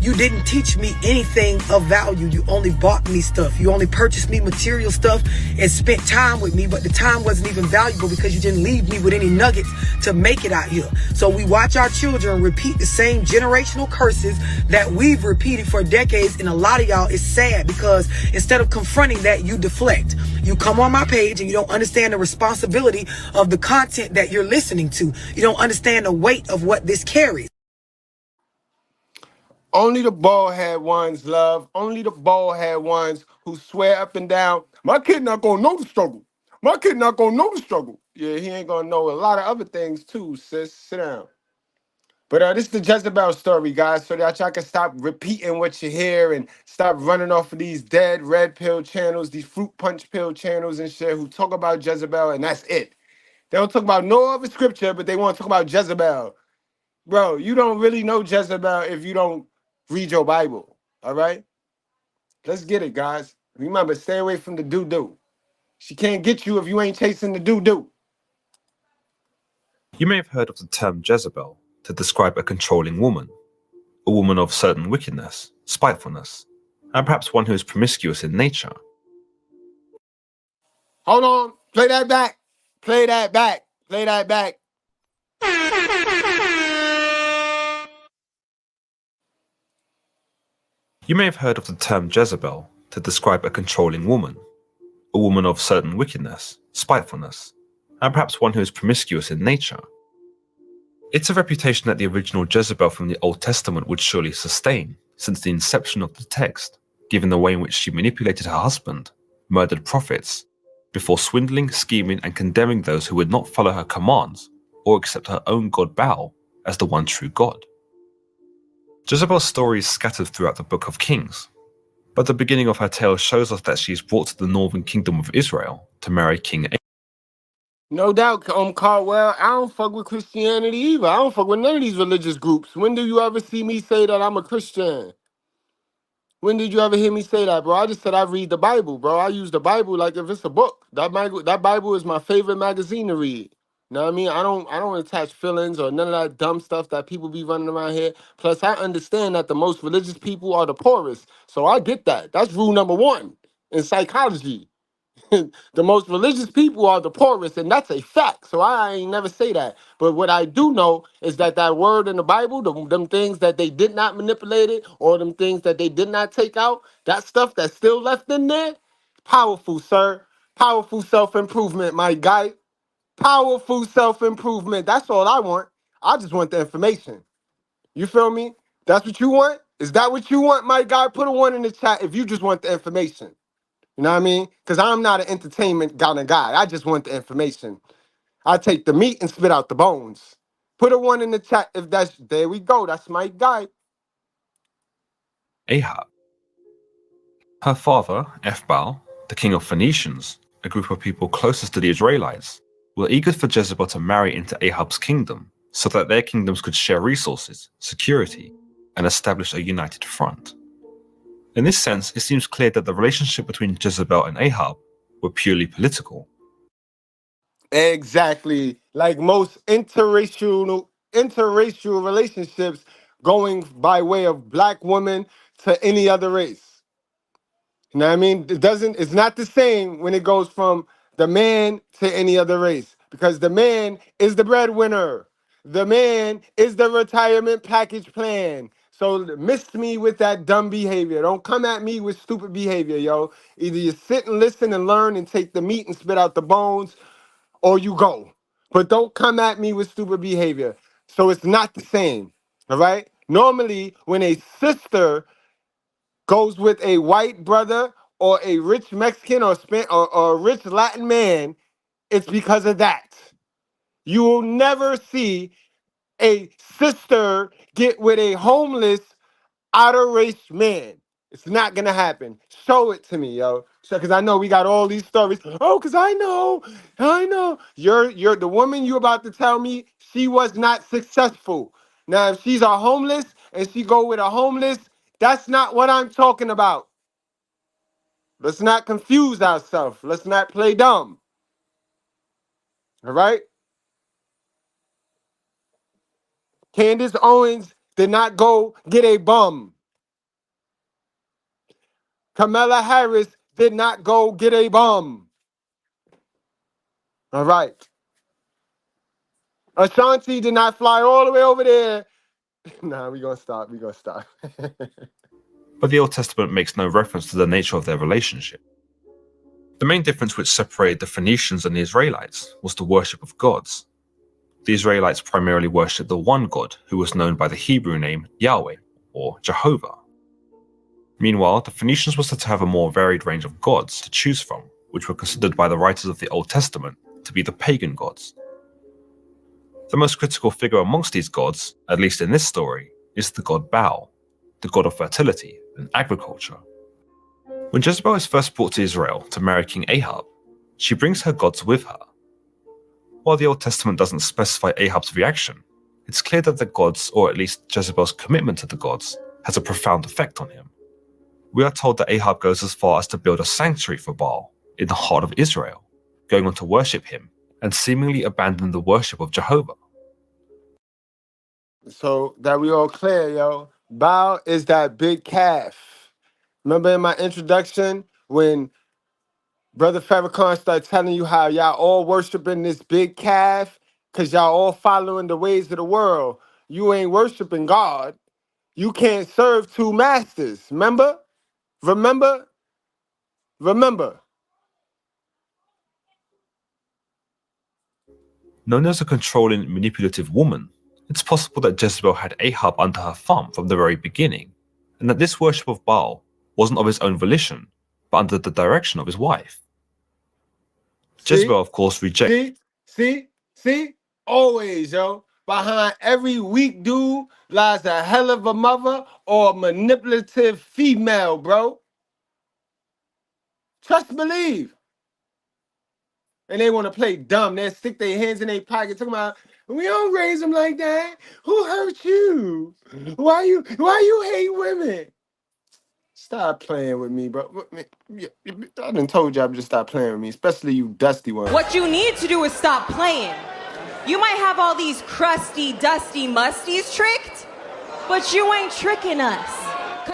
Speaker 23: you didn't teach me anything of value. You only bought me stuff. You only purchased me material stuff and spent time with me, but the time wasn't even valuable because you didn't leave me with any nuggets to make it out here. So we watch our children repeat the same generational curses that we've repeated for decades, and a lot of y'all is sad because instead of confronting that, you deflect. You come on my page and you don't understand the responsibility of the content that you're listening to. You don't understand the weight of what this carries.
Speaker 5: Only the bald head ones, love. Only the bald head ones who swear up and down, my kid not gonna know the struggle. My kid not gonna know the struggle. Yeah, he ain't gonna know a lot of other things too, sis. Sit down. But this is the Jezebel story, guys, so that y'all can stop repeating what you hear and stop running off of these dead red pill channels, these fruit punch pill channels and shit who talk about Jezebel and that's it. They don't talk about no other scripture, but they want to talk about Jezebel. Bro, you don't really know Jezebel if you don't read your Bible, all right? Let's get it, guys. Remember, stay away from the doo-doo. She can't get you if you ain't chasing the doo-doo.
Speaker 24: You may have heard of the term Jezebel to describe a controlling woman, a woman of certain wickedness, spitefulness, and perhaps one who is promiscuous in nature.
Speaker 5: Hold on. Play that back. Play that back. Play that back.
Speaker 24: You may have heard of the term Jezebel to describe a controlling woman, a woman of certain wickedness, spitefulness, and perhaps one who is promiscuous in nature. It's a reputation that the original Jezebel from the Old Testament would surely sustain since the inception of the text, given the way in which she manipulated her husband, murdered prophets, before swindling, scheming, and condemning those who would not follow her commands or accept her own god Baal as the one true God. Jezebel's story is scattered throughout the Book of Kings, but the beginning of her tale shows us that she is brought to the northern kingdom of Israel to marry King Aint.
Speaker 5: No doubt, Caldwell, I don't fuck with Christianity either. I don't fuck with none of these religious groups. When do you ever see me say that I'm a Christian? When did you ever hear me say that, bro? I just said I read the Bible, bro. I use the Bible like if it's a book. That Bible is my favorite magazine to read. You know what I mean? I don't attach feelings or none of that dumb stuff that people be running around here. Plus, I understand that the most religious people are the poorest. So I get that. That's rule number one in psychology. The most religious people are the poorest, and that's a fact. So I ain't never say that. But what I do know is that that word in the Bible, them things that they did not manipulate it, or them things that they did not take out, that stuff that's still left in there, powerful, sir. Powerful self-improvement, my guy. Powerful self-improvement. That's all I want. I just want the information. You feel me? That's what you want? Is that what you want, my guy? Put a 1 in the chat if you just want the information. You know what I mean? Because I'm not an entertainment kind of guy. I just want the information. I take the meat and spit out the bones. Put a 1 in the chat if that's, there we go. That's my guy.
Speaker 24: Ahab. Her father, Baal, the king of Phoenicians, a group of people closest to the Israelites, were eager for Jezebel to marry into Ahab's kingdom so that their kingdoms could share resources, security, and establish a united front. In this sense, it seems clear that the relationship between Jezebel and Ahab were purely political.
Speaker 5: Exactly. Like most interracial relationships going by way of black women to any other race. You know what I mean? It's not the same when it goes from the man to any other race because the man is the breadwinner. The man is the retirement package plan. So miss me with that dumb behavior. Don't come at me with stupid behavior, yo. Either you sit and listen and learn and take the meat and spit out the bones, or you go. But don't come at me with stupid behavior. So it's not the same. All right? Normally, when a sister goes with a white brother or a rich Mexican or a rich Latin man, it's because of that. You will never see a sister get with a homeless outer race man. It's not gonna happen. Show it to me, yo. Because I know we got all these stories. Oh, because I know. You're the woman you about to tell me she was not successful. Now, if she's a homeless and she go with a homeless, that's not what I'm talking about. Let's not confuse ourselves. Let's not play dumb. All right? Candace Owens did not go get a bum. Kamala Harris did not go get a bum. All right. Ashanti did not fly all the way over there. Nah, we're going to stop.
Speaker 24: But the Old Testament makes no reference to the nature of their relationship. The main difference which separated the Phoenicians and the Israelites was the worship of gods. The Israelites primarily worshipped the one God who was known by the Hebrew name Yahweh, or Jehovah. Meanwhile, the Phoenicians were said to have a more varied range of gods to choose from, which were considered by the writers of the Old Testament to be the pagan gods. The most critical figure amongst these gods, at least in this story, is the god Baal, the god of fertility and agriculture. When Jezebel is first brought to Israel to marry King Ahab, she brings her gods with her. While the Old Testament doesn't specify Ahab's reaction, it's clear that the gods, or at least Jezebel's commitment to the gods, has a profound effect on him. We are told that Ahab goes as far as to build a sanctuary for Baal in the heart of Israel, going on to worship him and seemingly abandon the worship of Jehovah.
Speaker 5: So that we all clear, yo. Baal is that big calf. Remember in my introduction when Brother Farrakhan start telling you how y'all all worshiping this big calf because y'all all following the ways of the world. You ain't worshiping God. You can't serve two masters. Remember? Remember? Remember.
Speaker 24: Known as a controlling, manipulative woman, it's possible that Jezebel had Ahab under her thumb from the very beginning, and that this worship of Baal wasn't of his own volition, but under the direction of his wife. Jezebel, of course, rejected.
Speaker 5: See? Always, yo. Behind every weak dude lies a hell of a mother or a manipulative female, bro. Trust, believe. And they want to play dumb. They stick their hands in their pocket talking about, we don't raise them like that. Who hurt you? Why you hate women? Stop playing with me, bro. I done told y'all just stop playing with me, especially you dusty ones.
Speaker 20: What you need to do is stop playing. You might have all these crusty, dusty musties tricked, but you ain't tricking us.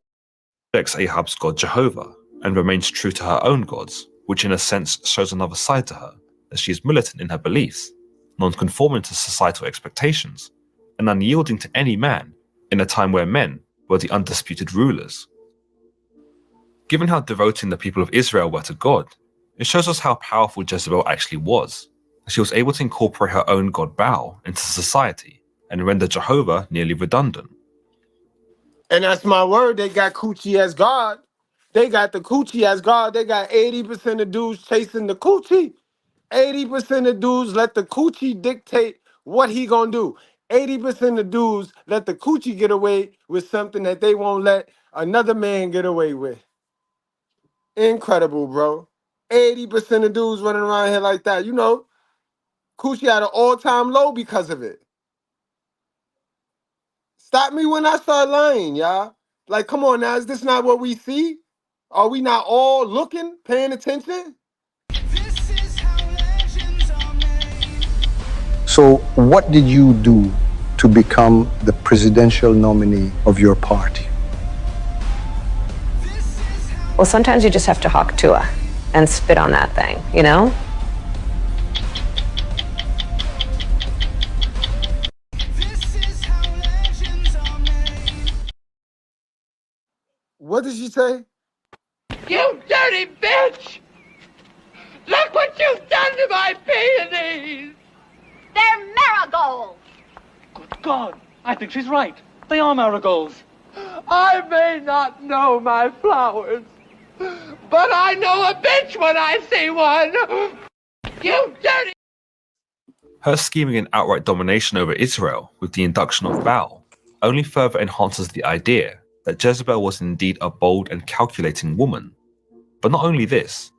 Speaker 24: Rejects Ahab's god Jehovah and remains true to her own gods, which in a sense shows another side to her, as she is militant in her beliefs, non-conforming to societal expectations, and unyielding to any man in a time where men were the undisputed rulers. Given how devoting the people of Israel were to God, it shows us how powerful Jezebel actually was. She was able to incorporate her own god Baal into society and render Jehovah nearly redundant.
Speaker 5: And that's my word, they got coochie as God. They got the coochie as God. They got 80% of dudes chasing the coochie. 80% of dudes let the coochie dictate what he gonna do. 80% of dudes let the coochie get away with something that they won't let another man get away with. Incredible, bro. 80% of dudes running around here like that. You know, coochie at an all-time low because of it. Stop me when I start lying, y'all. Like, come on now, is this not what we see? Are we not all looking, paying attention?
Speaker 2: So what did you do to become the presidential nominee of your party?
Speaker 4: Well, sometimes you just have to hawk Tua and spit on that thing, you know?
Speaker 5: What did she say?
Speaker 6: You dirty bitch! Look what you've done to my peonies!
Speaker 22: They're marigolds!
Speaker 6: Good God, I think she's right. They are marigolds. I may not know my flowers, but I know a bitch when I see one! You dirty...
Speaker 24: Her scheming and outright domination over Israel with the induction of Baal only further enhances the idea that Jezebel was indeed a bold and calculating woman. But not only this.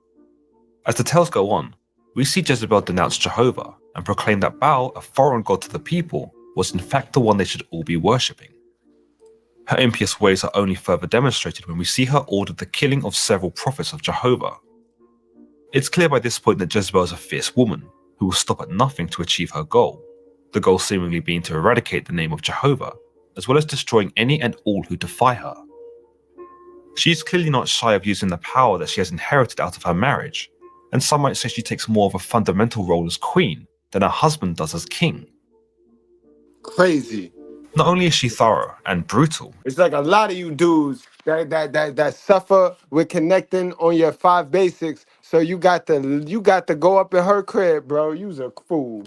Speaker 24: As the tales go on, we see Jezebel denounce Jehovah and proclaim that Baal, a foreign god to the people, was in fact the one they should all be worshipping. Her impious ways are only further demonstrated when we see her order the killing of several prophets of Jehovah. It's clear by this point that Jezebel is a fierce woman who will stop at nothing to achieve her goal, the goal seemingly being to eradicate the name of Jehovah, as well as destroying any and all who defy her. She's clearly not shy of using the power that she has inherited out of her marriage, and some might say she takes more of a fundamental role as queen than her husband does as king.
Speaker 5: Crazy.
Speaker 24: Not only is she thorough and brutal,
Speaker 5: it's like a lot of you dudes that suffer with connecting on your 5 basics. So you got to go up in her crib, bro. You's a fool.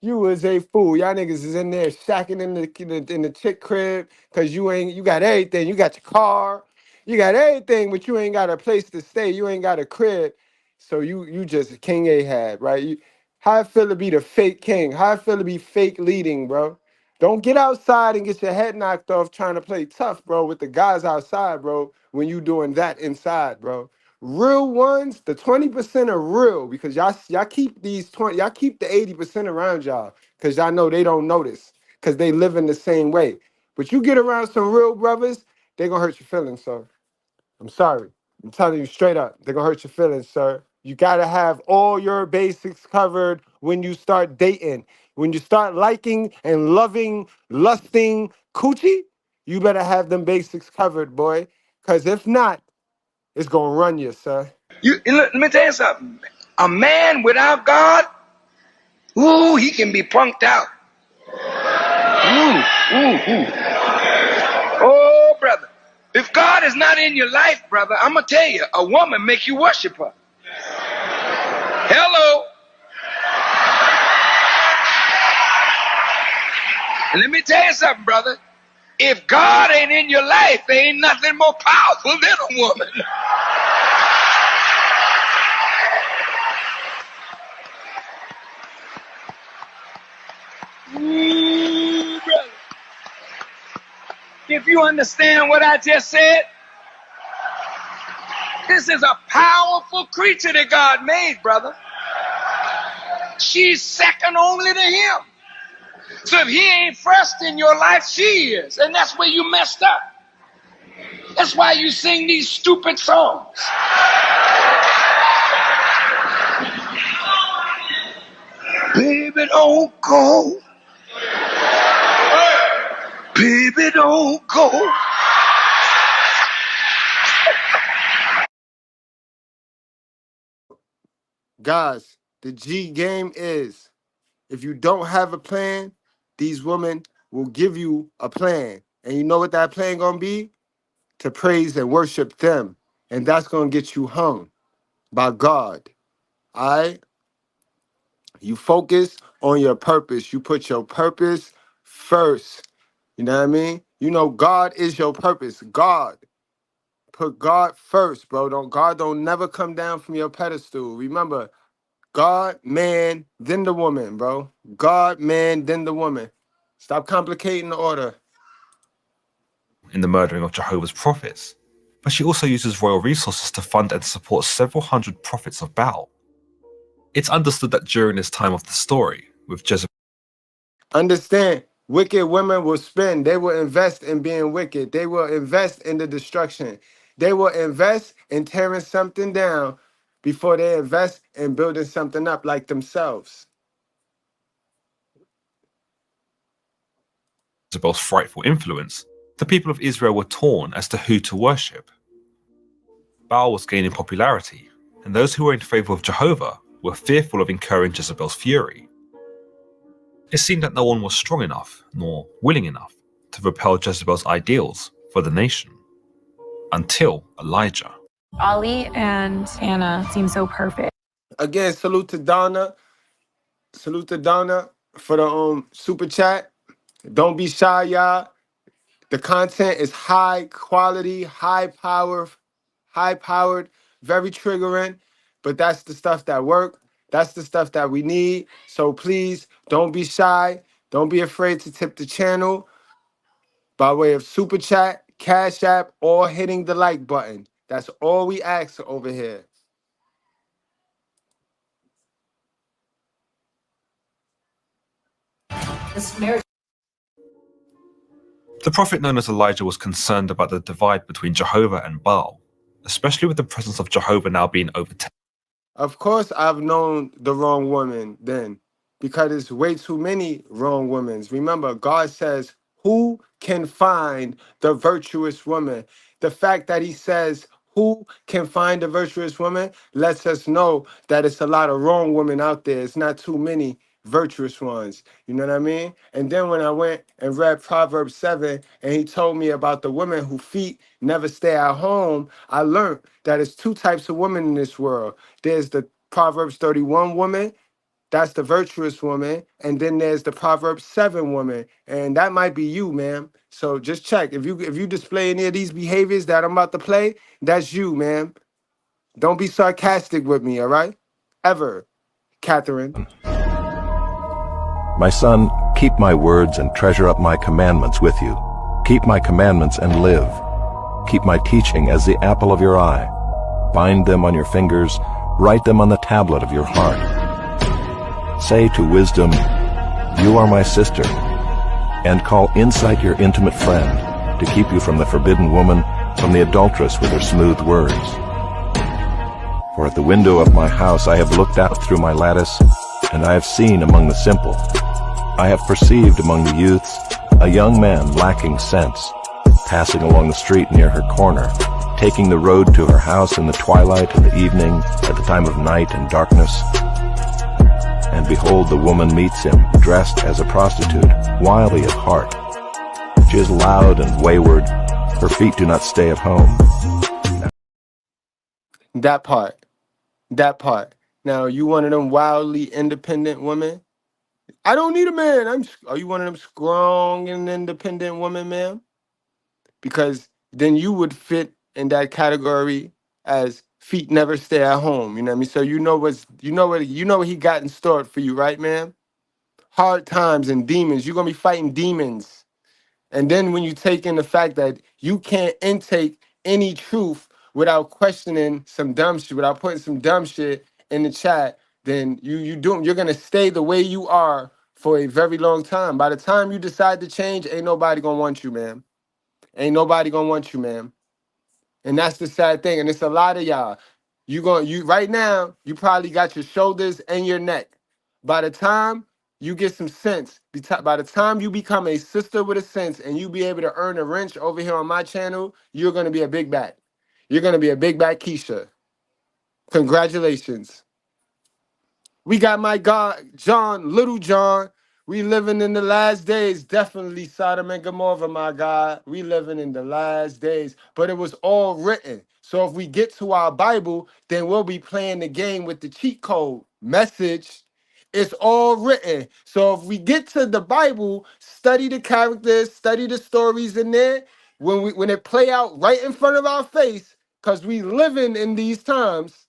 Speaker 5: You was a fool. Y'all niggas is in there shacking in the chick crib because you got everything. You got your car, you got everything, but you ain't got a place to stay. You ain't got a crib. So you just King Ahab, right? How I feel to be the fake king? How I feel to be fake leading, bro? Don't get outside and get your head knocked off trying to play tough, bro, with the guys outside, bro, when you doing that inside, bro. Real ones, the 20% are real because y'all keep y'all keep the 80% around y'all because y'all know they don't notice because they live in the same way. But you get around some real brothers, they gonna hurt your feelings, sir. I'm sorry. I'm telling you straight up, they're gonna hurt your feelings, sir. You gotta have all your basics covered when you start dating. When you start liking and loving, lusting coochie, you better have them basics covered, boy. Because if not, it's gonna run you, sir.
Speaker 21: Let me tell you something. A man without God, ooh, he can be punked out. Oh, brother. If God is not in your life, brother, I'm going to tell you, a woman make you worship her. Hello. And let me tell you something, brother. If God ain't in your life, there ain't nothing more powerful than a woman. Ooh, brother. If you understand what I just said, this is a powerful creature that God made, brother. She's second only to him. So if he ain't first in your life, she is. And that's where you messed up. That's why you sing these stupid songs. Baby, don't go. Baby, don't go.
Speaker 5: Guys, the G game is, if you don't have a plan, these women will give you a plan. And you know what that plan gonna be? To praise and worship them. And that's gonna get you hung by God. All right? You focus on your purpose. You put your purpose first. You know what I mean? You know God is your purpose. God. Put God first, bro. God don't never come down from your pedestal. Remember, God, man, then the woman, bro. God, man, then the woman. Stop complicating the order.
Speaker 24: In the murdering of Jehovah's prophets, but she also uses royal resources to fund and support several hundred prophets of Baal. It's understood that during this time of the story, with Jezebel,
Speaker 5: Understand, wicked women will spend. They will invest in being wicked. They will invest in the destruction. They will invest in tearing something down before they invest in building something up like themselves.
Speaker 24: Jezebel's frightful influence, the people of Israel were torn as to who to worship. Baal was gaining popularity, and those who were in favor of Jehovah were fearful of incurring Jezebel's fury. It seemed that no one was strong enough, nor willing enough, to repel Jezebel's ideals for the nation. Until Elijah.
Speaker 3: Ollie and Anna seem so perfect.
Speaker 5: Again, salute to Donna. Salute to Donna for the super chat. Don't be shy, y'all. The content is high quality, high powered, very triggering, but that's the stuff that work. That's the stuff that we need. So please don't be shy. Don't be afraid to tip the channel by way of super chat, cash app, or hitting the like button. That's all we ask over here.
Speaker 24: The prophet known as Elijah was concerned about the divide between Jehovah and Baal, especially with the presence of Jehovah now being overtaken.
Speaker 5: Of course, I've known the wrong woman then, because there's way too many wrong women. Remember, God says, who can find the virtuous woman? The fact that he says, who can find the virtuous woman, lets us know that it's a lot of wrong women out there. It's not too many virtuous ones. You know what I mean? And then when I went and read Proverbs 7, and he told me about the women whose feet never stay at home, I learned that it's two types of women in this world. There's the Proverbs 31 woman, that's the virtuous woman, and then there's the Proverbs 7 woman, and that might be you, ma'am. So just check. If you display any of these behaviors that I'm about to play, that's you, ma'am. Don't be sarcastic with me, all right? Ever, Catherine.
Speaker 7: My son, keep my words and treasure up my commandments with you. Keep my commandments and live. Keep my teaching as the apple of your eye. Bind them on your fingers, write them on the tablet of your heart. Say to wisdom, you are my sister, and call insight your intimate friend, to keep you from the forbidden woman, from the adulteress with her smooth words. For at the window of my house I have looked out through my lattice, and I have seen among the simple, I have perceived among the youths, a young man lacking sense, passing along the street near her corner, taking the road to her house in the twilight and the evening, at the time of night and darkness. And behold, the woman meets him, dressed as a prostitute, wily of heart. She is loud and wayward. Her feet do not stay at home.
Speaker 5: That part. That part. Now, you one of them wildly independent women? I don't need a man. Are you one of them strong and independent women, ma'am? Because then you would fit in that category as feet never stay at home. You know what I mean? So you know what he got in store for you, right, ma'am? Hard times and demons. You're gonna be fighting demons. And then when you take in the fact that you can't intake any truth without questioning some dumb shit, without putting some dumb shit in the chat, then you're gonna stay the way you are for a very long time. By the time you decide to change, ain't nobody gonna want you, ma'am. Ain't nobody gonna want you, ma'am. And that's the sad thing. And it's a lot of y'all. You right now, you probably got your shoulders and your neck. By the time you get some sense, by the time you become a sister with a sense and you be able to earn a wrench over here on my channel, you're gonna be a big back. You're gonna be a big back Keisha. Congratulations. We got my God, John, Little John. We living in the last days. Definitely Sodom and Gomorrah, my God. We living in the last days. But it was all written. So if we get to our Bible, then we'll be playing the game with the cheat code. Message. It's all written. So if we get to the Bible, study the characters, study the stories in there. When it play out right in front of our face, because we living in these times,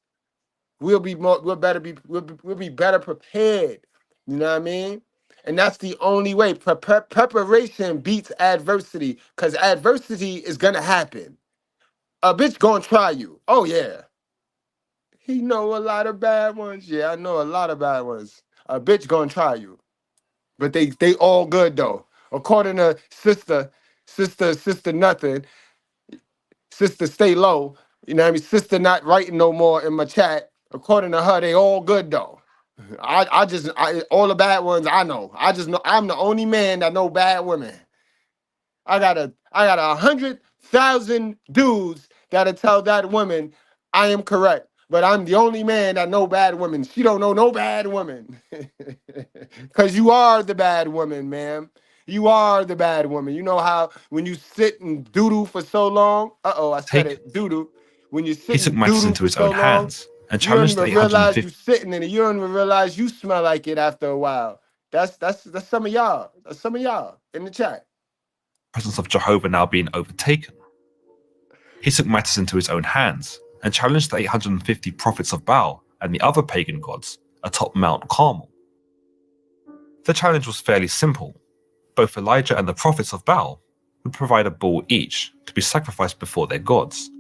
Speaker 5: we'll be better prepared. You know what I mean? And that's the only way. Preparation beats adversity, because adversity is gonna happen. A bitch gonna try you. Oh yeah. He know a lot of bad ones. Yeah, I know a lot of bad ones. A bitch gonna try you. But they all good though. According to sister nothing, sister stay low. You know what I mean? Sister not writing no more in my chat. According to her, they all good though. All the bad ones I know. I just know I'm the only man that know bad women. I got 100,000 dudes that'll tell that woman I am correct. But I'm the only man that know bad women. She don't know no bad women. Cause you are the bad woman, ma'am. You are the bad woman. You know how when you sit and doodle for so long, I said it, doodle. When you sit
Speaker 24: He took
Speaker 5: and
Speaker 24: matters
Speaker 5: doodle
Speaker 24: into
Speaker 5: for
Speaker 24: his
Speaker 5: so
Speaker 24: own
Speaker 5: long,
Speaker 24: hands and
Speaker 5: you don't
Speaker 24: challenged the
Speaker 5: even realize you
Speaker 24: 850
Speaker 5: sitting in it. You don't even realize you smell like it after a while. That's some of y'all. That's some of y'all in the chat.
Speaker 24: presence of Jehovah now being overtaken. He took matters into his own hands and challenged the 850 prophets of Baal and the other pagan gods atop Mount Carmel. The challenge was fairly simple. Both Elijah and the prophets of Baal would provide a bull each to be sacrificed before their gods.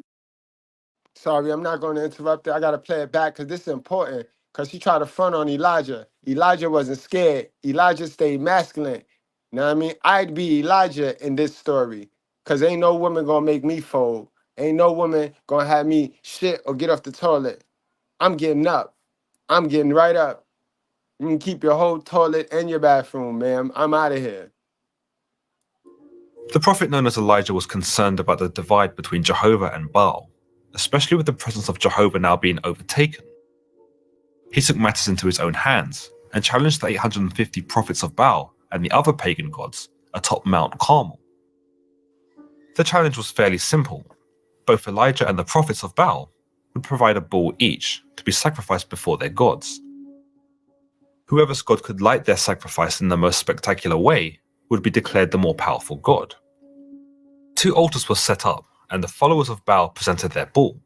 Speaker 5: Sorry, I'm not going to interrupt it. I got to play it back because this is important. Because she tried to front on Elijah. Elijah wasn't scared. Elijah stayed masculine. You know what I mean? I'd be Elijah in this story. Because ain't no woman going to make me fold. Ain't no woman going to have me shit or get off the toilet. I'm getting up. I'm getting right up. You can keep your whole toilet and your bathroom, ma'am. I'm out of here.
Speaker 24: The prophet known as Elijah was concerned about the divide between Jehovah and Baal, especially with the presence of Jehovah now being overtaken. He took matters into his own hands and challenged the 850 prophets of Baal and the other pagan gods atop Mount Carmel. The challenge was fairly simple. Both Elijah and the prophets of Baal would provide a bull each to be sacrificed before their gods. Whoever's god could light their sacrifice in the most spectacular way would be declared the more powerful god. 2 altars were set up, and the followers of Baal presented their bull.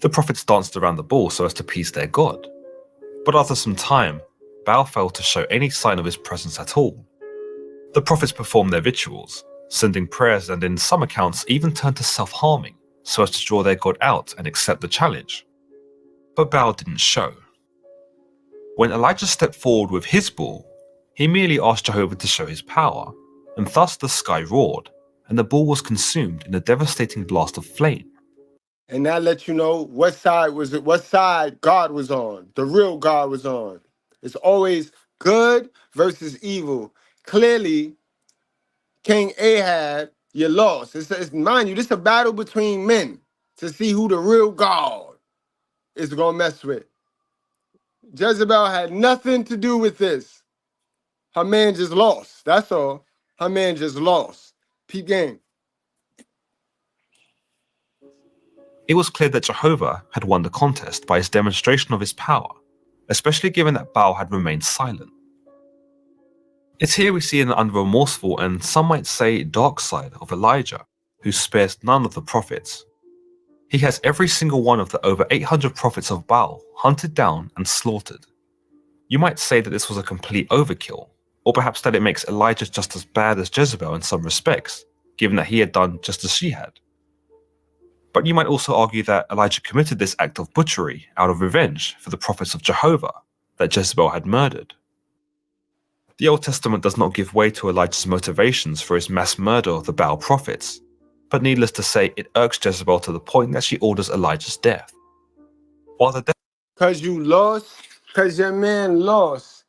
Speaker 24: The prophets danced around the bull so as to appease their god. But after some time, Baal failed to show any sign of his presence at all. The prophets performed their rituals, sending prayers, and in some accounts even turned to self-harming so as to draw their god out and accept the challenge. But Baal didn't show. When Elijah stepped forward with his bull, he merely asked Jehovah to show his power, and thus the sky roared, and the bull was consumed in a devastating blast of flame.
Speaker 5: And that lets you know what side God was on. The real God was on. It's always good versus evil. Clearly, King Ahab You're lost. Mind you, this is a battle between men to see who the real God is gonna mess with. Jezebel had nothing to do with this. Her man just lost. That's all. Her man just lost. Peep game.
Speaker 24: It was clear that Jehovah had won the contest by his demonstration of his power, especially given that Baal had remained silent. It's here we see an unremorseful and some might say dark side of Elijah, who spares none of the prophets. He has every single one of the over 800 prophets of Baal hunted down and slaughtered. You might say that this was a complete overkill, or perhaps that it makes Elijah just as bad as Jezebel in some respects, given that he had done just as she had. But you might also argue that Elijah committed this act of butchery out of revenge for the prophets of Jehovah that Jezebel had murdered. The Old Testament does not give way to Elijah's motivations for his mass murder of the Baal prophets, but needless to say, it irks Jezebel to the point that she orders Elijah's death. While the death
Speaker 5: Cause you lost, cause your man lost.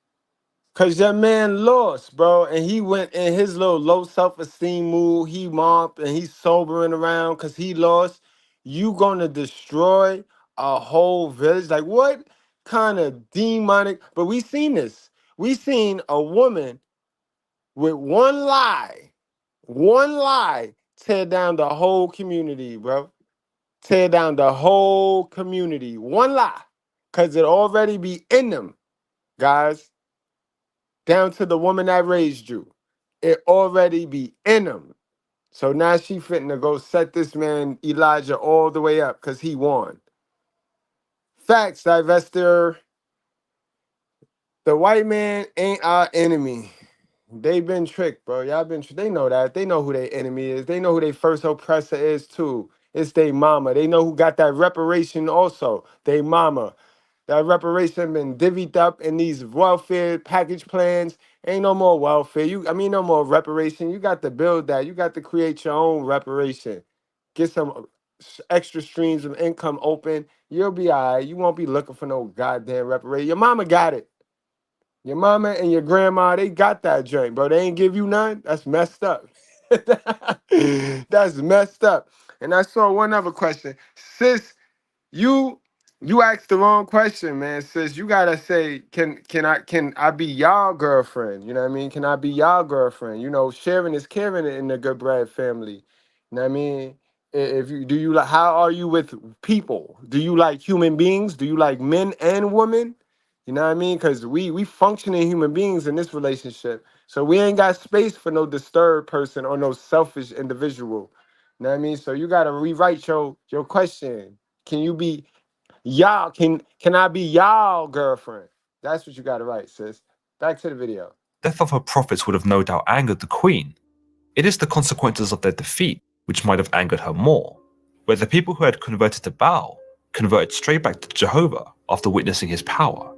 Speaker 5: Cause your man lost, bro. And he went in his little low self-esteem mood. He mopped and he's sobering around cause he lost. You gonna destroy a whole village? Like what kind of demonic? But we seen this. We seen a woman with one lie tear down the whole community, bro. Tear down the whole community. One lie. Cause it already be in them, guys. Down to the woman that raised you. It already be in them. So now she fitting go set this man Elijah all the way up because he won. Facts, Divester. The white man ain't our enemy. They been tricked, bro. Y'all been they know that. They know who their enemy is. They know who their first oppressor is too. It's their mama. They know who got that reparation also. They mama. That reparation been divvied up in these welfare package plans. Ain't no more welfare. No more reparation. You got to build that. You got to create your own reparation. Get some extra streams of income open. You'll be all right. You won't be looking for no goddamn reparation. Your mama got it. Your mama and your grandma, they got that joint, bro. They ain't give you none. That's messed up. That's messed up. And I saw one other question. Sis, you asked the wrong question, man. Sis, you gotta say, can I be y'all girlfriend? You know what I mean? Can I be y'all girlfriend? You know, sharing is caring in the Goodbread family. You know what I mean? If you do you like how are you with people? Do you like human beings? Do you like men and women? You know what I mean? Because we functioning human beings in this relationship. So we ain't got space for no disturbed person or no selfish individual. You know what I mean? So you gotta rewrite your question. Can you be y'all? Can I be y'all girlfriend? That's what you gotta write, sis. Back to the video.
Speaker 24: death of her prophets would have no doubt angered the queen. It is the consequences of their defeat which might have angered her more, where the people who had converted to Baal converted straight back to Jehovah after witnessing his power.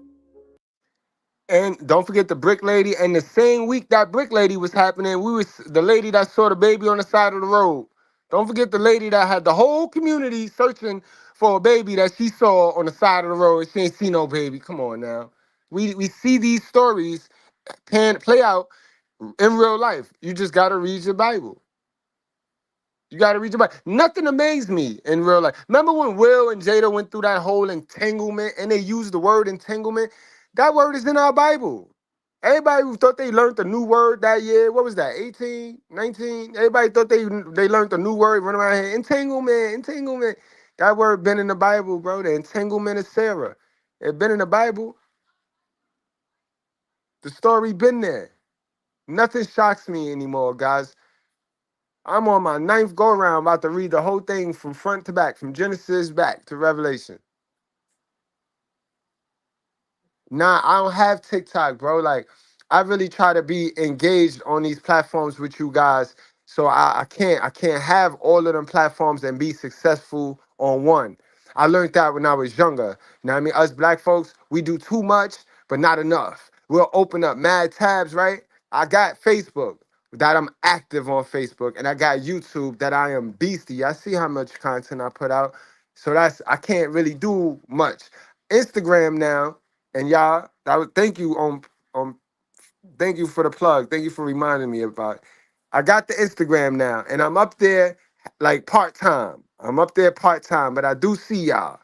Speaker 5: And don't forget the brick lady. And the same week that brick lady was happening, the lady that saw the baby on the side of the road. Don't forget the lady that had the whole community searching for a baby that she saw on the side of the road. She ain't see no baby. Come on now. We see these stories play out in real life. You just gotta read your Bible. You gotta read your Bible. Nothing amazed me in real life. Remember when Will and Jada went through that whole entanglement and they used the word entanglement? That word is in our Bible. Everybody who thought they learned a new word that year, what was that, 18, 19? Everybody thought they learned a new word, running around here, entanglement, entanglement. That word been in the Bible, bro. The entanglement of Sarah. It been in the Bible. The story been there. Nothing shocks me anymore, guys. I'm on my 9th go-around about to read the whole thing from front to back, from Genesis back to Revelation. Nah, I don't have TikTok, bro. Like, I really try to be engaged on these platforms with you guys. So I can't have all of them platforms and be successful on one. I learned that when I was younger. You know what I mean? Us black folks, we do too much, but not enough. We'll open up mad tabs, right? I got Facebook that I'm active on Facebook, and I got YouTube that I am beastie. I see how much content I put out. So I can't really do much. Instagram now. And y'all, I would thank you thank you for the plug. Thank you for reminding me about it. I got the Instagram now, and I'm up there like part-time. I'm up there part-time, but I do see y'all.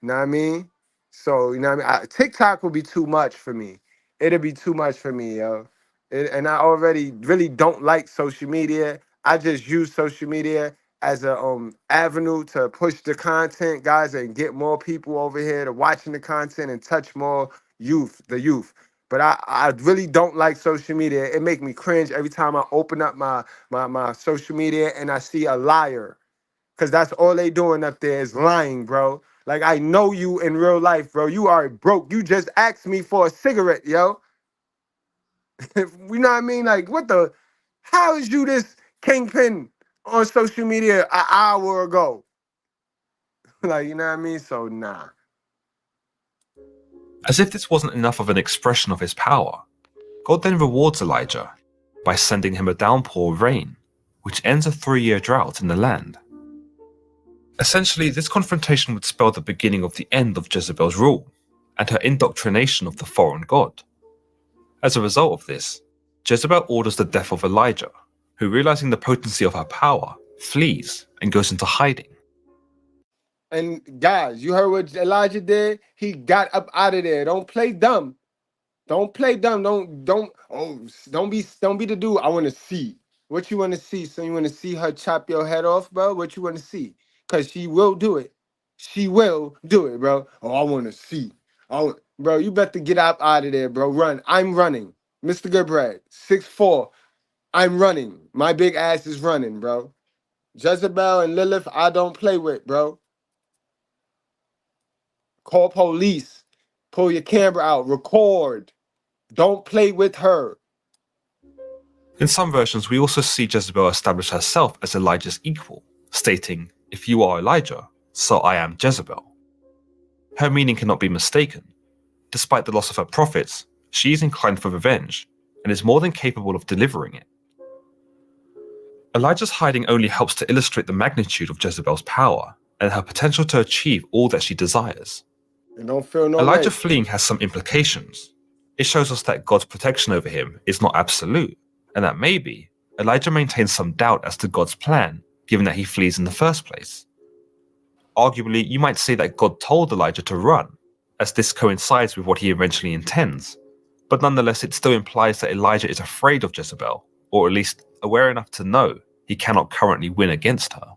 Speaker 5: You know what I mean? So, you know what I mean? TikTok will be too much for me. It'll be too much for me, yo. And I already really don't like social media. I just use social media as a avenue to push the content, guys, and get more people over here to watching the content and touch more the youth. But I really don't like social media. It make me cringe every time I open up my social media and I see a liar. Cause that's all they doing up there is lying, bro. Like, I know you in real life, bro. You are broke. You just asked me for a cigarette, yo. You know what I mean? Like, how is you this kingpin on social media an hour ago? Like, you know what I mean? So, nah.
Speaker 24: As if this wasn't enough of an expression of his power, God then rewards Elijah by sending him a downpour of rain, which ends a 3-year drought in the land. Essentially, this confrontation would spell the beginning of the end of Jezebel's rule and her indoctrination of the foreign god. As a result of this, Jezebel orders the death of Elijah, who, realizing the potency of her power, flees and goes into hiding.
Speaker 5: And guys, you heard what Elijah did? He got up out of there. Don't play dumb. Don't play dumb. Don't be the dude. I want to see. What you want to see? So you want to see her chop your head off, bro? What you want to see? Cause she will do it. She will do it, bro. Oh, I want to see. Bro, you better get up out of there, bro. Run. I'm running. Mr.Goodbread, 6'4". I'm running. My big ass is running, bro. Jezebel and Lilith, I don't play with, bro. Call police. Pull your camera out. Record. Don't play with her.
Speaker 24: In some versions, we also see Jezebel establish herself as Elijah's equal, stating, "If you are Elijah, so I am Jezebel." Her meaning cannot be mistaken. Despite the loss of her prophets, she is inclined for revenge and is more than capable of delivering it. Elijah's hiding only helps to illustrate the magnitude of Jezebel's power and her potential to achieve all that she desires.
Speaker 5: And don't feel no
Speaker 24: Elijah
Speaker 5: way.
Speaker 24: fleeing has some implications. It shows us that God's protection over him is not absolute, and that maybe Elijah maintains some doubt as to God's plan, given that he flees in the first place. Arguably, you might say that God told Elijah to run, as this coincides with what he eventually intends, but nonetheless it still implies that Elijah is afraid of Jezebel, or at least aware enough to know he cannot currently win against her.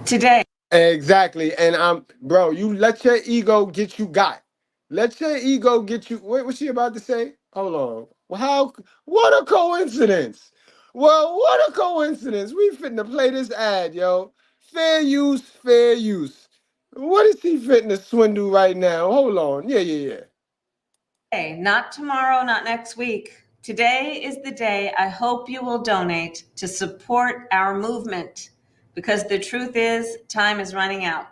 Speaker 16: Today.
Speaker 5: Exactly. And bro, you let your ego get you got. Let your ego get you. Wait, what's she about to say? Hold on. Well, what a coincidence. Well, what a coincidence. We finna play this ad, yo. Fair use, fair use. What is he fitting to swindle right now? Hold on. Yeah.
Speaker 17: Hey, not tomorrow, not next week. Today is the day I hope you will donate to support our movement, because the truth is, time is running out.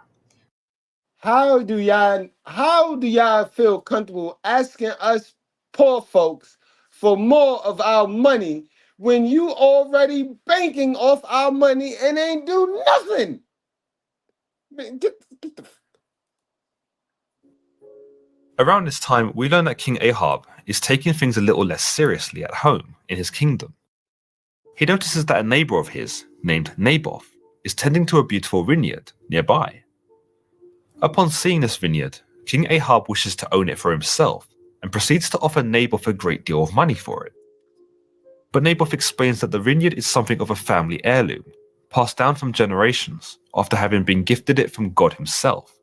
Speaker 5: How do y'all feel comfortable asking us poor folks for more of our money when you already banking off our money and ain't do nothing? Man, get the
Speaker 24: Around this time, we learn that King Ahab is taking things a little less seriously at home in his kingdom. He notices that a neighbor of his, named Naboth, is tending to a beautiful vineyard nearby. Upon seeing this vineyard, King Ahab wishes to own it for himself and proceeds to offer Naboth a great deal of money for it. But Naboth explains that the vineyard is something of a family heirloom, passed down from generations after having been gifted it from God himself.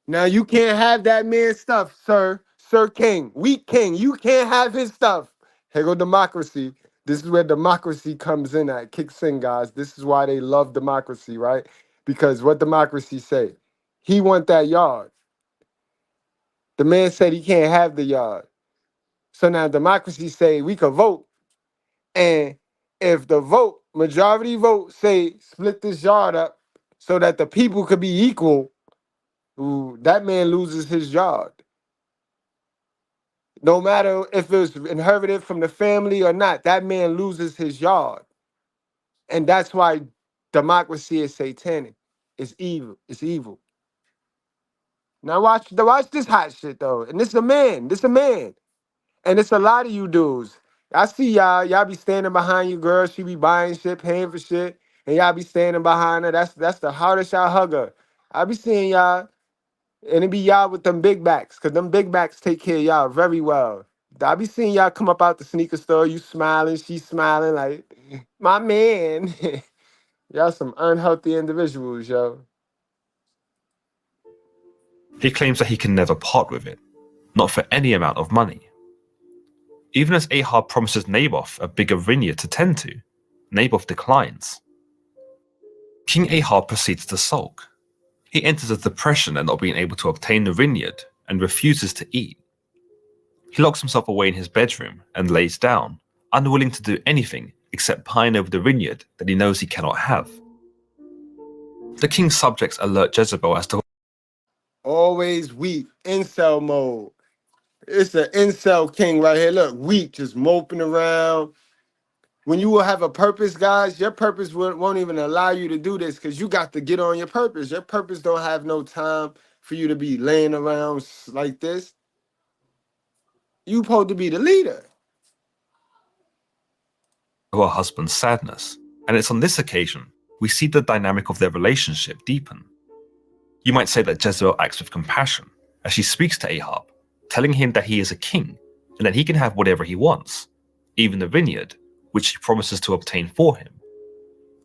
Speaker 5: Now you can't have that man's stuff, sir. Sir King. Weak King. You can't have his stuff. Here go democracy. This is where democracy comes in at. Kicks in, guys. This is why they love democracy, right? Because what democracy say? He want that yard. The man said he can't have the yard. So now democracy say we could vote. And if the majority vote say split this yard up so that the people could be equal, ooh, that man loses his yard. No matter if it was inherited from the family or not, that man loses his yard. And that's why democracy is satanic. It's evil. It's evil. Now watch this hot shit though. And this is a man. And it's a lot of you dudes. I see y'all be standing behind your girl. She be buying shit, paying for shit, and y'all be standing behind her. That's the hardest y'all hug her. I be seeing y'all, and it be y'all with them big backs, cause them big backs take care of y'all very well. I be seeing y'all come up out the sneaker store, you smiling, she smiling, like, my man. Y'all some unhealthy individuals, yo.
Speaker 24: He claims that he can never part with it, not for any amount of money. Even as Ahab promises Naboth a bigger vineyard to tend to, Naboth declines. King Ahab proceeds to sulk. He enters a depression at not being able to obtain the vineyard and refuses to eat. He locks himself away in his bedroom and lays down, unwilling to do anything except pine over the vineyard that he knows he cannot have. The king's subjects alert Jezebel as to
Speaker 5: Always weep, incel mode. It's an incel king right here. Look, weep, just moping around. When you will have a purpose, guys, your purpose won't even allow you to do this because you got to get on your purpose. Your purpose don't have no time for you to be laying around like this. You supposed to be the leader.
Speaker 24: her husband's sadness, and it's on this occasion we see the dynamic of their relationship deepen. You might say that Jezebel acts with compassion as she speaks to Ahab, telling him that he is a king and that he can have whatever he wants, even the vineyard, which she promises to obtain for him.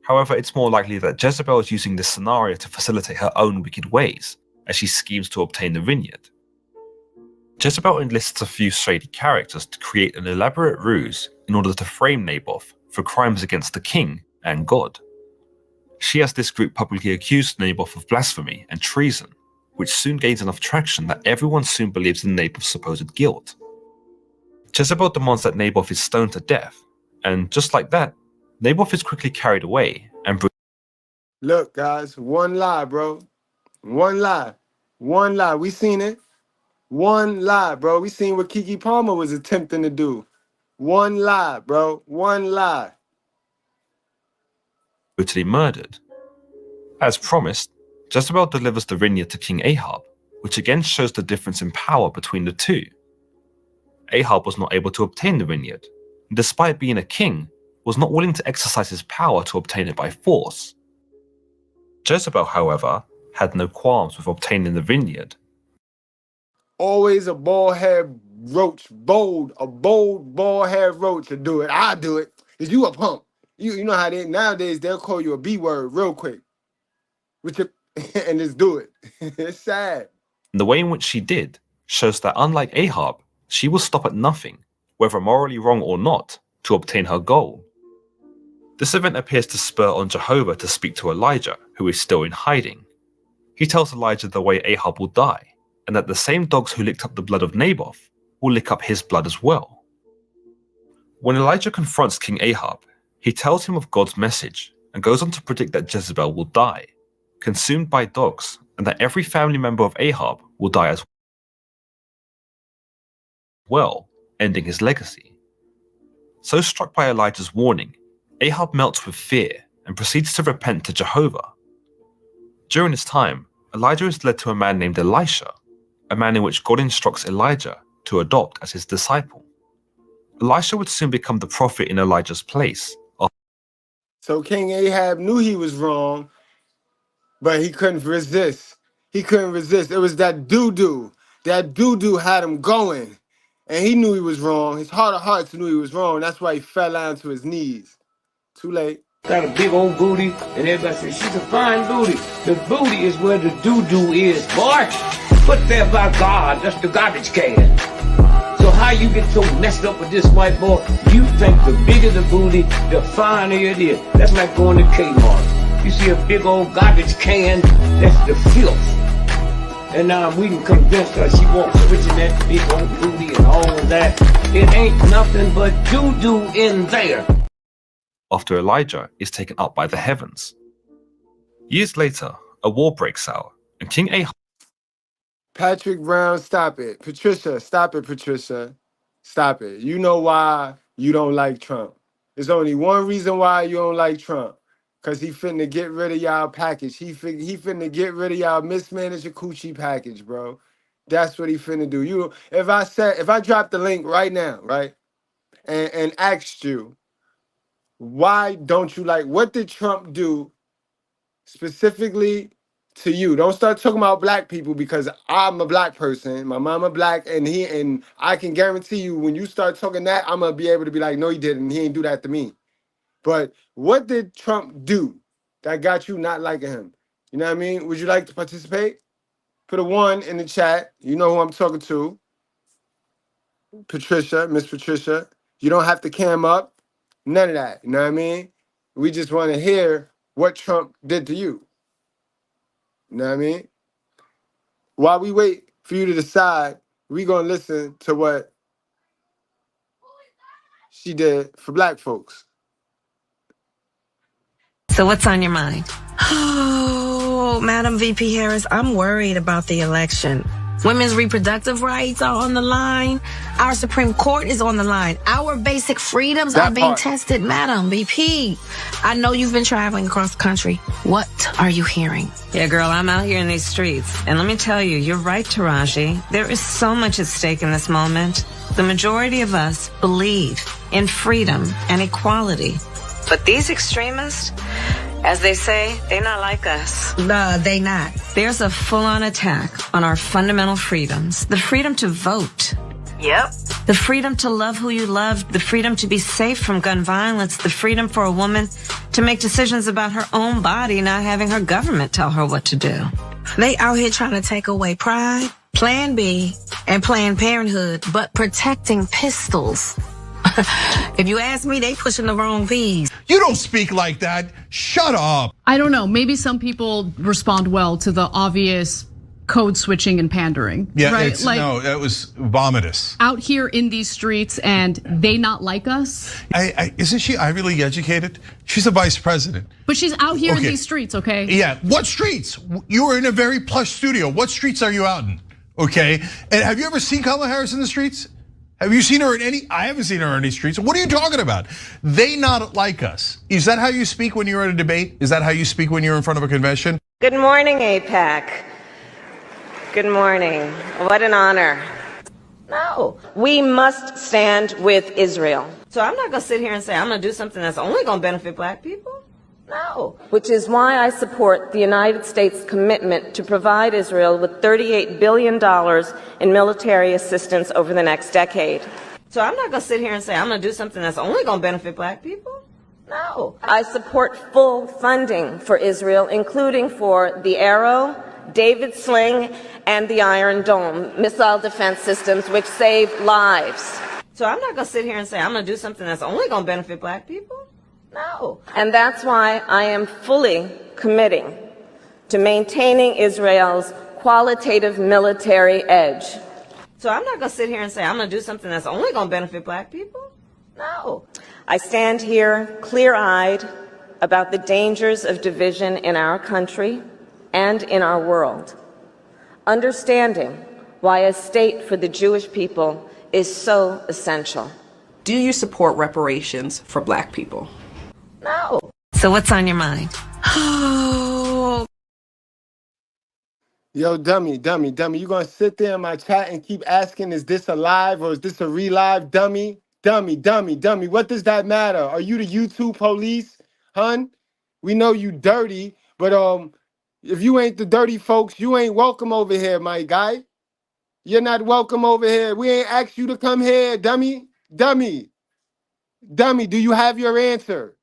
Speaker 24: However, it's more likely that Jezebel is using this scenario to facilitate her own wicked ways as she schemes to obtain the vineyard. Jezebel enlists a few shady characters to create an elaborate ruse in order to frame Naboth for crimes against the king and God. She has this group publicly accuse Naboth of blasphemy and treason, which soon gains enough traction that everyone soon believes in Naboth's supposed guilt. Jezebel demands that Naboth is stoned to death, and just like that, Naboth is quickly carried away and
Speaker 5: Look, guys, one lie, bro. One lie. One lie. We seen it. One lie, bro. We seen what Keke Palmer was attempting to do. One lie, bro. One lie.
Speaker 24: brutally murdered. As promised, Jezebel delivers the vineyard to King Ahab, which again shows the difference in power between the two. Ahab was not able to obtain the vineyard, and despite being a king, was not willing to exercise his power to obtain it by force. Jezebel, however, had no qualms with obtaining the vineyard.
Speaker 5: Always a bald-head roach, a bold bald-head roach to do it. I do it. Is you a punk? You know how they nowadays they'll call you a B word real quick. With your and just do it. It's sad.
Speaker 24: And the way in which she did shows that unlike Ahab, she will stop at nothing, whether morally wrong or not, to obtain her goal. This event appears to spur on Jehovah to speak to Elijah, who is still in hiding. He tells Elijah the way Ahab will die, and that the same dogs who licked up the blood of Naboth will lick up his blood as well. When Elijah confronts King Ahab, he tells him of God's message and goes on to predict that Jezebel will die, consumed by dogs, and that every family member of Ahab will die as well, ending his legacy. So struck by Elijah's warning, Ahab melts with fear and proceeds to repent to Jehovah. During this time, Elijah is led to a man named Elisha, a man in which God instructs Elijah to adopt as his disciple. Elisha would soon become the prophet in Elijah's place.
Speaker 5: So King Ahab knew he was wrong, but he couldn't resist. He couldn't resist. It was that doo-doo. That doo-doo had him going. And he knew he was wrong. His heart of hearts knew he was wrong. That's why he fell down to his knees. Too late.
Speaker 21: Got a big old booty, and everybody says, she's a fine booty. The booty is where the doo-doo is, boy. Put there by God, that's the garbage can. So how you get so messed up with this white boy? You think the bigger the booty, the finer it is. That's like going to Kmart. You see a big old garbage can, that's the filth. And now we can convince her she wants switching that big old booty and all that. It ain't nothing but doo-doo in there.
Speaker 24: After Elijah is taken up by the heavens. Years later, a war breaks out, and King Ahab.
Speaker 5: Patrick Brown, stop it. Patricia, stop it, Patricia. Stop it. You know why you don't like Trump. There's only one reason why you don't like Trump. Because he finna get rid of y'all package. He finna get rid of y'all mismanaged coochie package, bro. That's what he finna do. If I drop the link right now, right? and asked you, why don't you like, what did Trump do specifically to you? Don't start talking about black people because I'm a black person. My mama black, and I can guarantee you when you start talking that, I'm gonna be able to be like, no, he didn't. He ain't do that to me. But what did Trump do that got you not liking him? You know what I mean? Would you like to participate? Put a 1 in the chat. You know who I'm talking to. Patricia, Miss Patricia. You don't have to cam up. None of that. You know what I mean? We just want to hear what Trump did to you. You know what I mean? While we wait for you to decide, we're going to listen to what she did for black folks.
Speaker 16: So what's on your mind? Oh, Madam VP Harris, I'm worried about the election. Women's reproductive rights are on the line. Our Supreme Court is on the line. Our basic freedoms are being tested, Madam VP. I know you've been traveling across the country. What are you hearing?
Speaker 17: Yeah, girl, I'm out here in these streets. And let me tell you, you're right, Taraji. There is so much at stake in this moment. The majority of us believe in freedom and equality. But these extremists, as they say, they're not like us.
Speaker 16: They not.
Speaker 17: There's a full-on attack on our fundamental freedoms. The freedom to vote.
Speaker 16: Yep.
Speaker 17: The freedom to love who you love. The freedom to be safe from gun violence. The freedom for a woman to make decisions about her own body, not having her government tell her what to do.
Speaker 16: They out here trying to take away Pride, Plan B, and Planned Parenthood, but protecting pistols. If you ask me, they pushing the wrong P's.
Speaker 8: You don't speak like that. Shut up.
Speaker 10: I don't know. Maybe some people respond well to the obvious code switching and pandering.
Speaker 8: Yeah,
Speaker 10: right?
Speaker 8: no, that was vomitous.
Speaker 10: Out here in these streets and they not like us.
Speaker 8: Isn't she Ivy League educated? She's a vice president.
Speaker 10: But she's out here in these streets, okay?
Speaker 8: Yeah, what streets? You were in a very plush studio. What streets are you out in? Okay, and have you ever seen Kamala Harris in the streets? Have you seen her in any? I haven't seen her in any streets. What are you talking about? They not like us. Is that how you speak when you're at a debate? Is that how you speak when you're in front of a convention?
Speaker 17: Good morning, AIPAC. Good morning. What an honor. No, we must stand with Israel. So I'm not going to sit here and say I'm going to do something that's only going to benefit black people. No. Which is why I support the United States commitment to provide Israel with $38 billion in military assistance over the next decade. So I'm not going to sit here and say I'm going to do something that's only going to benefit black people. No. I support full funding for Israel, including for the Arrow, David Sling, and the Iron Dome missile defense systems, which save lives. So I'm not going to sit here and say I'm going to do something that's only going to benefit black people. No. And that's why I am fully committing to maintaining Israel's qualitative military edge. So I'm not going to sit here and say I'm going to do something that's only going to benefit black people. No. I stand here clear-eyed about the dangers of division in our country and in our world, understanding why a state for the Jewish people is so essential.
Speaker 11: Do you support reparations for black people?
Speaker 17: No.
Speaker 16: So what's on your mind? Oh.
Speaker 5: Yo, dummy. You gonna sit there in my chat and keep asking, is this a live or is this a re-live? Dummy. What does that matter? Are you the YouTube police, hun? We know you dirty, but if you ain't the dirty folks, you ain't welcome over here, my guy. You're not welcome over here. We ain't asked you to come here, dummy. Dummy, do you have your answer?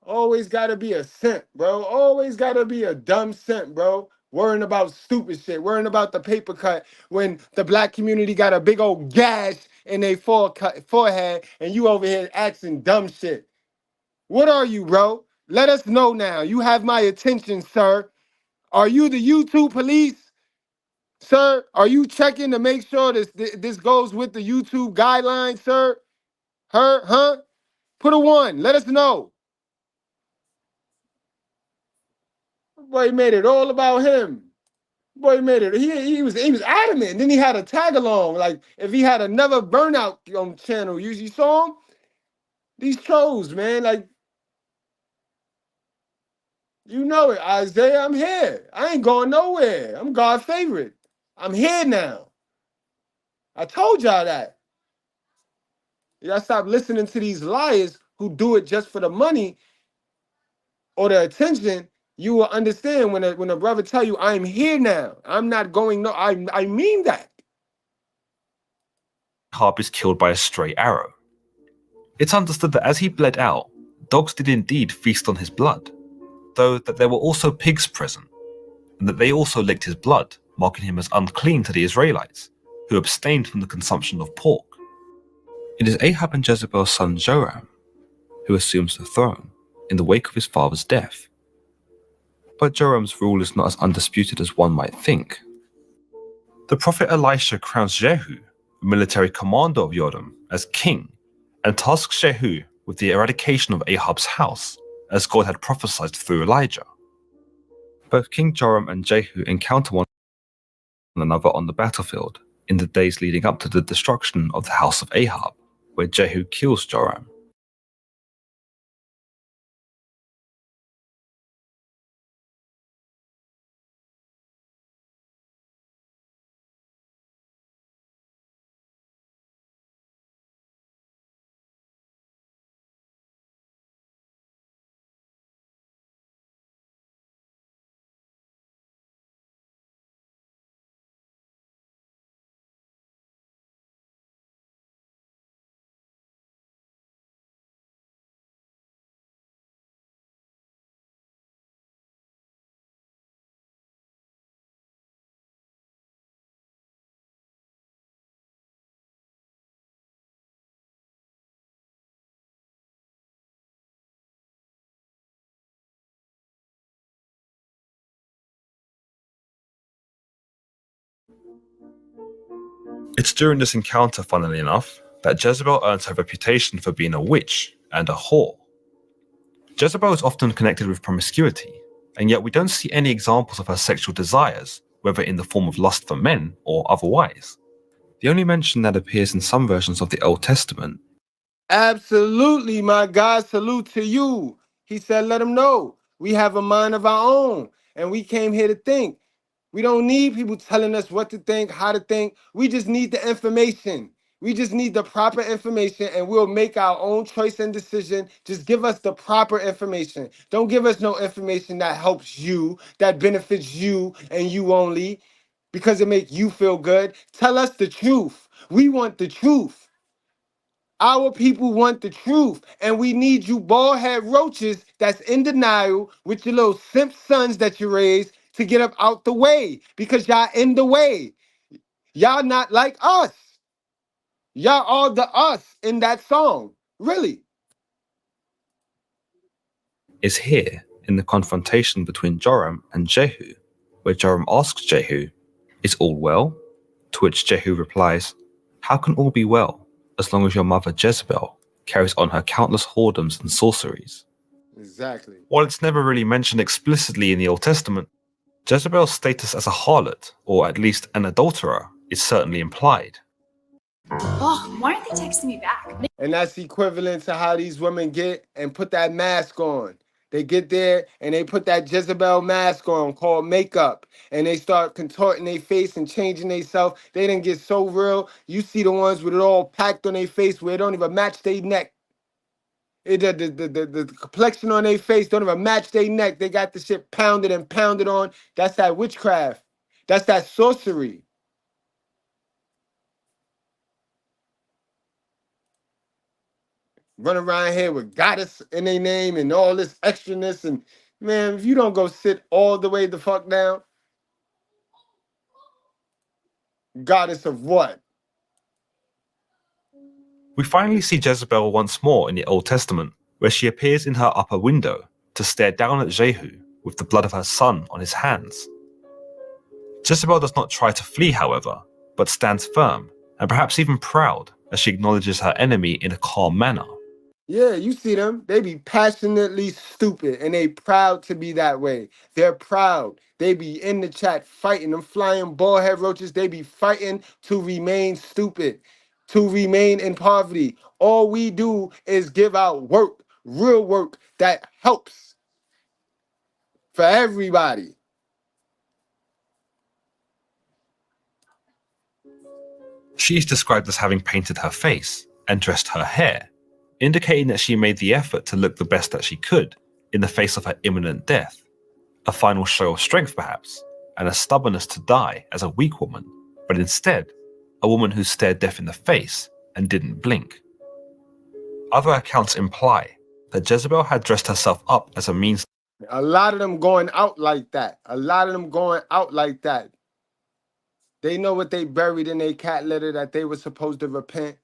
Speaker 5: Always gotta be a simp, bro. Always gotta be a dumb simp, bro. Worrying about stupid shit. Worrying about the paper cut when the black community got a big old gash in their forehead and you over here asking dumb shit. What are you, bro? Let us know now. You have my attention, sir. Are you the YouTube police? Sir, are you checking to make sure this goes with the YouTube guidelines, sir? Huh? Put a 1. Let us know. Boy made it all about him. Boy made it. He was adamant. And then he had a tag along. Like if he had another burnout channel, you saw him. These trolls, man. Like you know it, Isaiah. I'm here. I ain't going nowhere. I'm God's favorite. I'm here now. I told y'all that. Y'all stop listening to these liars who do it just for the money or the attention. You will understand when a brother tell you, I'm here now. I'm not going, no, I mean that.
Speaker 24: Ahab is killed by a stray arrow. It's understood that as he bled out, dogs did indeed feast on his blood, though that there were also pigs present, and that they also licked his blood, marking him as unclean to the Israelites, who abstained from the consumption of pork. It is Ahab and Jezebel's son Joram who assumes the throne in the wake of his father's death. But Joram's rule is not as undisputed as one might think. The prophet Elisha crowns Jehu, the military commander of Joram, as king, and tasks Jehu with the eradication of Ahab's house, as God had prophesied through Elijah. Both King Joram and Jehu encounter one another on the battlefield in the days leading up to the destruction of the house of Ahab, where Jehu kills Joram. It's during this encounter, funnily enough, that Jezebel earns her reputation for being a witch and a whore. Jezebel is often connected with promiscuity, and yet we don't see any examples of her sexual desires, whether in the form of lust for men or otherwise. The only mention that appears in some versions of the Old Testament.
Speaker 5: Absolutely, my God, salute to you. He said, let them know we have a mind of our own, and we came here to think. We don't need people telling us what to think, how to think. We just need the information. We just need the proper information, and we'll make our own choice and decision. Just give us the proper information. Don't give us no information that helps you, that benefits you and you only, because it makes you feel good. Tell us the truth. We want the truth. Our people want the truth, and we need you bald head roaches that's in denial with your little simp sons that you raised to get up out the way, because y'all in the way. Y'all not like us. Y'all are the us in that song. Really.
Speaker 24: Is here in the confrontation between Joram and Jehu, where Joram asks Jehu, "Is all well?" To which Jehu replies, "How can all be well as long as your mother Jezebel carries on her countless whoredoms and sorceries?"
Speaker 5: Exactly.
Speaker 24: While it's never really mentioned explicitly in the Old Testament, Jezebel's status as a harlot, or at least an adulterer, is certainly implied.
Speaker 3: Oh, why aren't they texting me back?
Speaker 5: And that's equivalent to how these women get and put that mask on. They get there and they put that Jezebel mask on called makeup, and they start contorting their face and changing themselves. They didn't get so real. You see the ones with it all packed on their face where it don't even match their neck. The complexion on their face don't even match their neck. They got the shit pounded and pounded on. That's that witchcraft. That's that sorcery. Run around here with goddess in their name and all this extraness. And man, if you don't go sit all the way the fuck down, goddess of what?
Speaker 24: We finally see Jezebel once more in the Old Testament, where she appears in her upper window to stare down at Jehu with the blood of her son on his hands. Jezebel does not try to flee, however, but stands firm and perhaps even proud as she acknowledges her enemy in a calm manner.
Speaker 5: Yeah, you see them. They be passionately stupid, and they proud to be that way. They're proud. They be in the chat fighting. Them flying bald head roaches, they be fighting to remain stupid, to remain in poverty. All we do is give out work, real work that helps for everybody.
Speaker 24: She is described as having painted her face, and dressed her hair, indicating that she made the effort to look the best that she could in the face of her imminent death. A final show of strength perhaps, and a stubbornness to die as a weak woman, but instead, a woman who stared death in the face and didn't blink. Other accounts imply that Jezebel had dressed herself up as a means.
Speaker 5: A lot of them going out like that. A lot of them going out like that. They know what they buried in their cat litter that they were supposed to repent,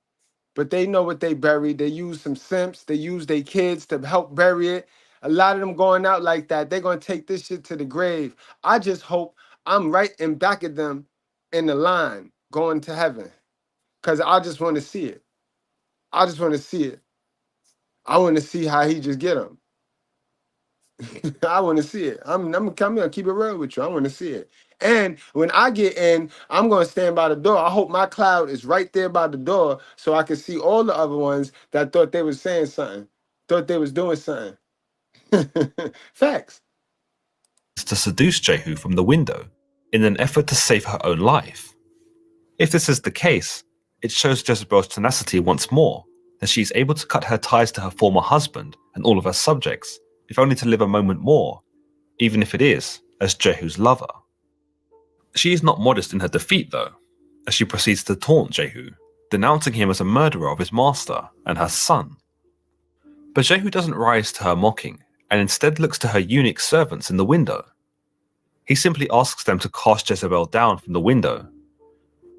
Speaker 5: but they know what they buried. They used some simps. They used their kids to help bury it. A lot of them going out like that. They're going to take this shit to the grave. I just hope I'm right in back of them in the line going to heaven, because I just want to see it. I just want to see it. I want to see how he just get them. I want to see it. I'm gonna keep it real with you. I want to see it. And when I get in, I'm gonna stand by the door. I hope my cloud is right there by the door so I can see all the other ones that thought they was saying something, thought they was doing something. Facts.
Speaker 24: To seduce Jehu from the window in an effort to save her own life. If this is the case, it shows Jezebel's tenacity once more, that she is able to cut her ties to her former husband and all of her subjects, if only to live a moment more, even if it is as Jehu's lover. She is not modest in her defeat though, as she proceeds to taunt Jehu, denouncing him as a murderer of his master and her son. But Jehu doesn't rise to her mocking, and instead looks to her eunuch servants in the window. He simply asks them to cast Jezebel down from the window.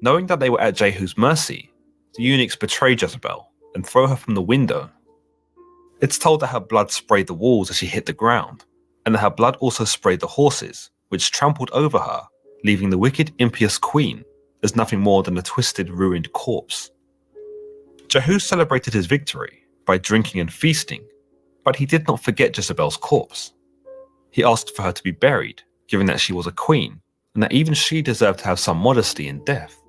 Speaker 24: Knowing that they were at Jehu's mercy, the eunuchs betray Jezebel and throw her from the window. It's told that her blood sprayed the walls as she hit the ground, and that her blood also sprayed the horses, which trampled over her, leaving the wicked, impious queen as nothing more than a twisted, ruined corpse. Jehu celebrated his victory by drinking and feasting, but he did not forget Jezebel's corpse. He asked for her to be buried, given that she was a queen, and that even she deserved to have some modesty in death.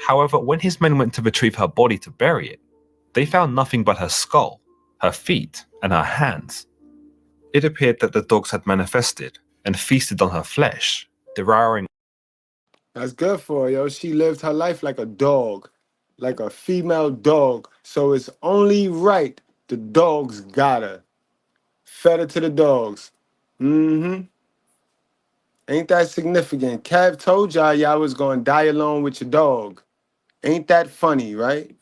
Speaker 24: However, when his men went to retrieve her body to bury it, they found nothing but her skull, her feet, and her hands. It appeared that the dogs had manifested and feasted on her flesh, devouring.
Speaker 5: That's good for her, yo. She lived her life like a dog, like a female dog. So it's only right the dogs got her. Fed her to the dogs. Ain't that significant? Kev told y'all was going to die alone with your dog. Ain't that funny, right?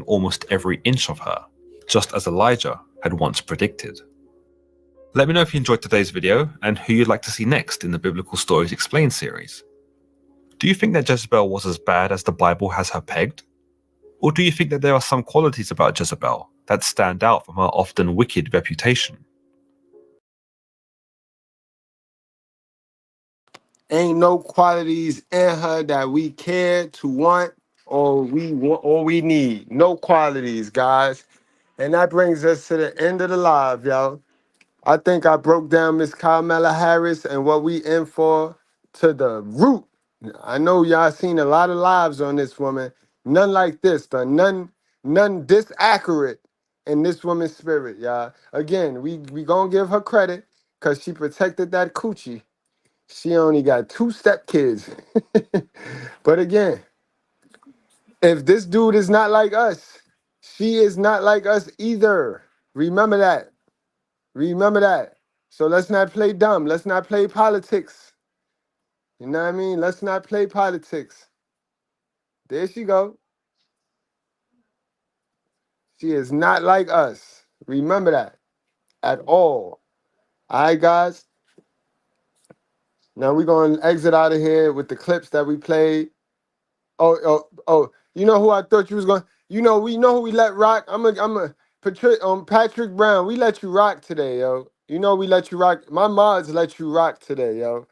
Speaker 24: Almost every inch of her, just as Elijah had once predicted. Let me know if you enjoyed today's video and who you'd like to see next in the Biblical Stories Explained series. Do you think that Jezebel was as bad as the Bible has her pegged? Or do you think that there are some qualities about Jezebel that stand out from her often wicked reputation?
Speaker 5: Ain't no qualities in her that we care to want or we need. No qualities, guys. And that brings us to the end of the live, y'all. I think I broke down Miss Kamala Harris and what we in for to the root. I know y'all seen a lot of lives on this woman. None like this, though. None this accurate in this woman's spirit, y'all. Again, we gonna give her credit because she protected that coochie. She only got 2 stepkids. But again, if this dude is not like us, she is not like us either. Remember that. Remember that. So let's not play dumb. Let's not play politics. You know what I mean? Let's not play politics. There she go. She is not like us. Remember that. At all. All right, guys. Now we're going to exit out of here with the clips that we played. Oh. You know who I thought you was going to... we know who we let rock. Patrick Brown, we let you rock today, yo. You know we let you rock. My mods let you rock today, yo.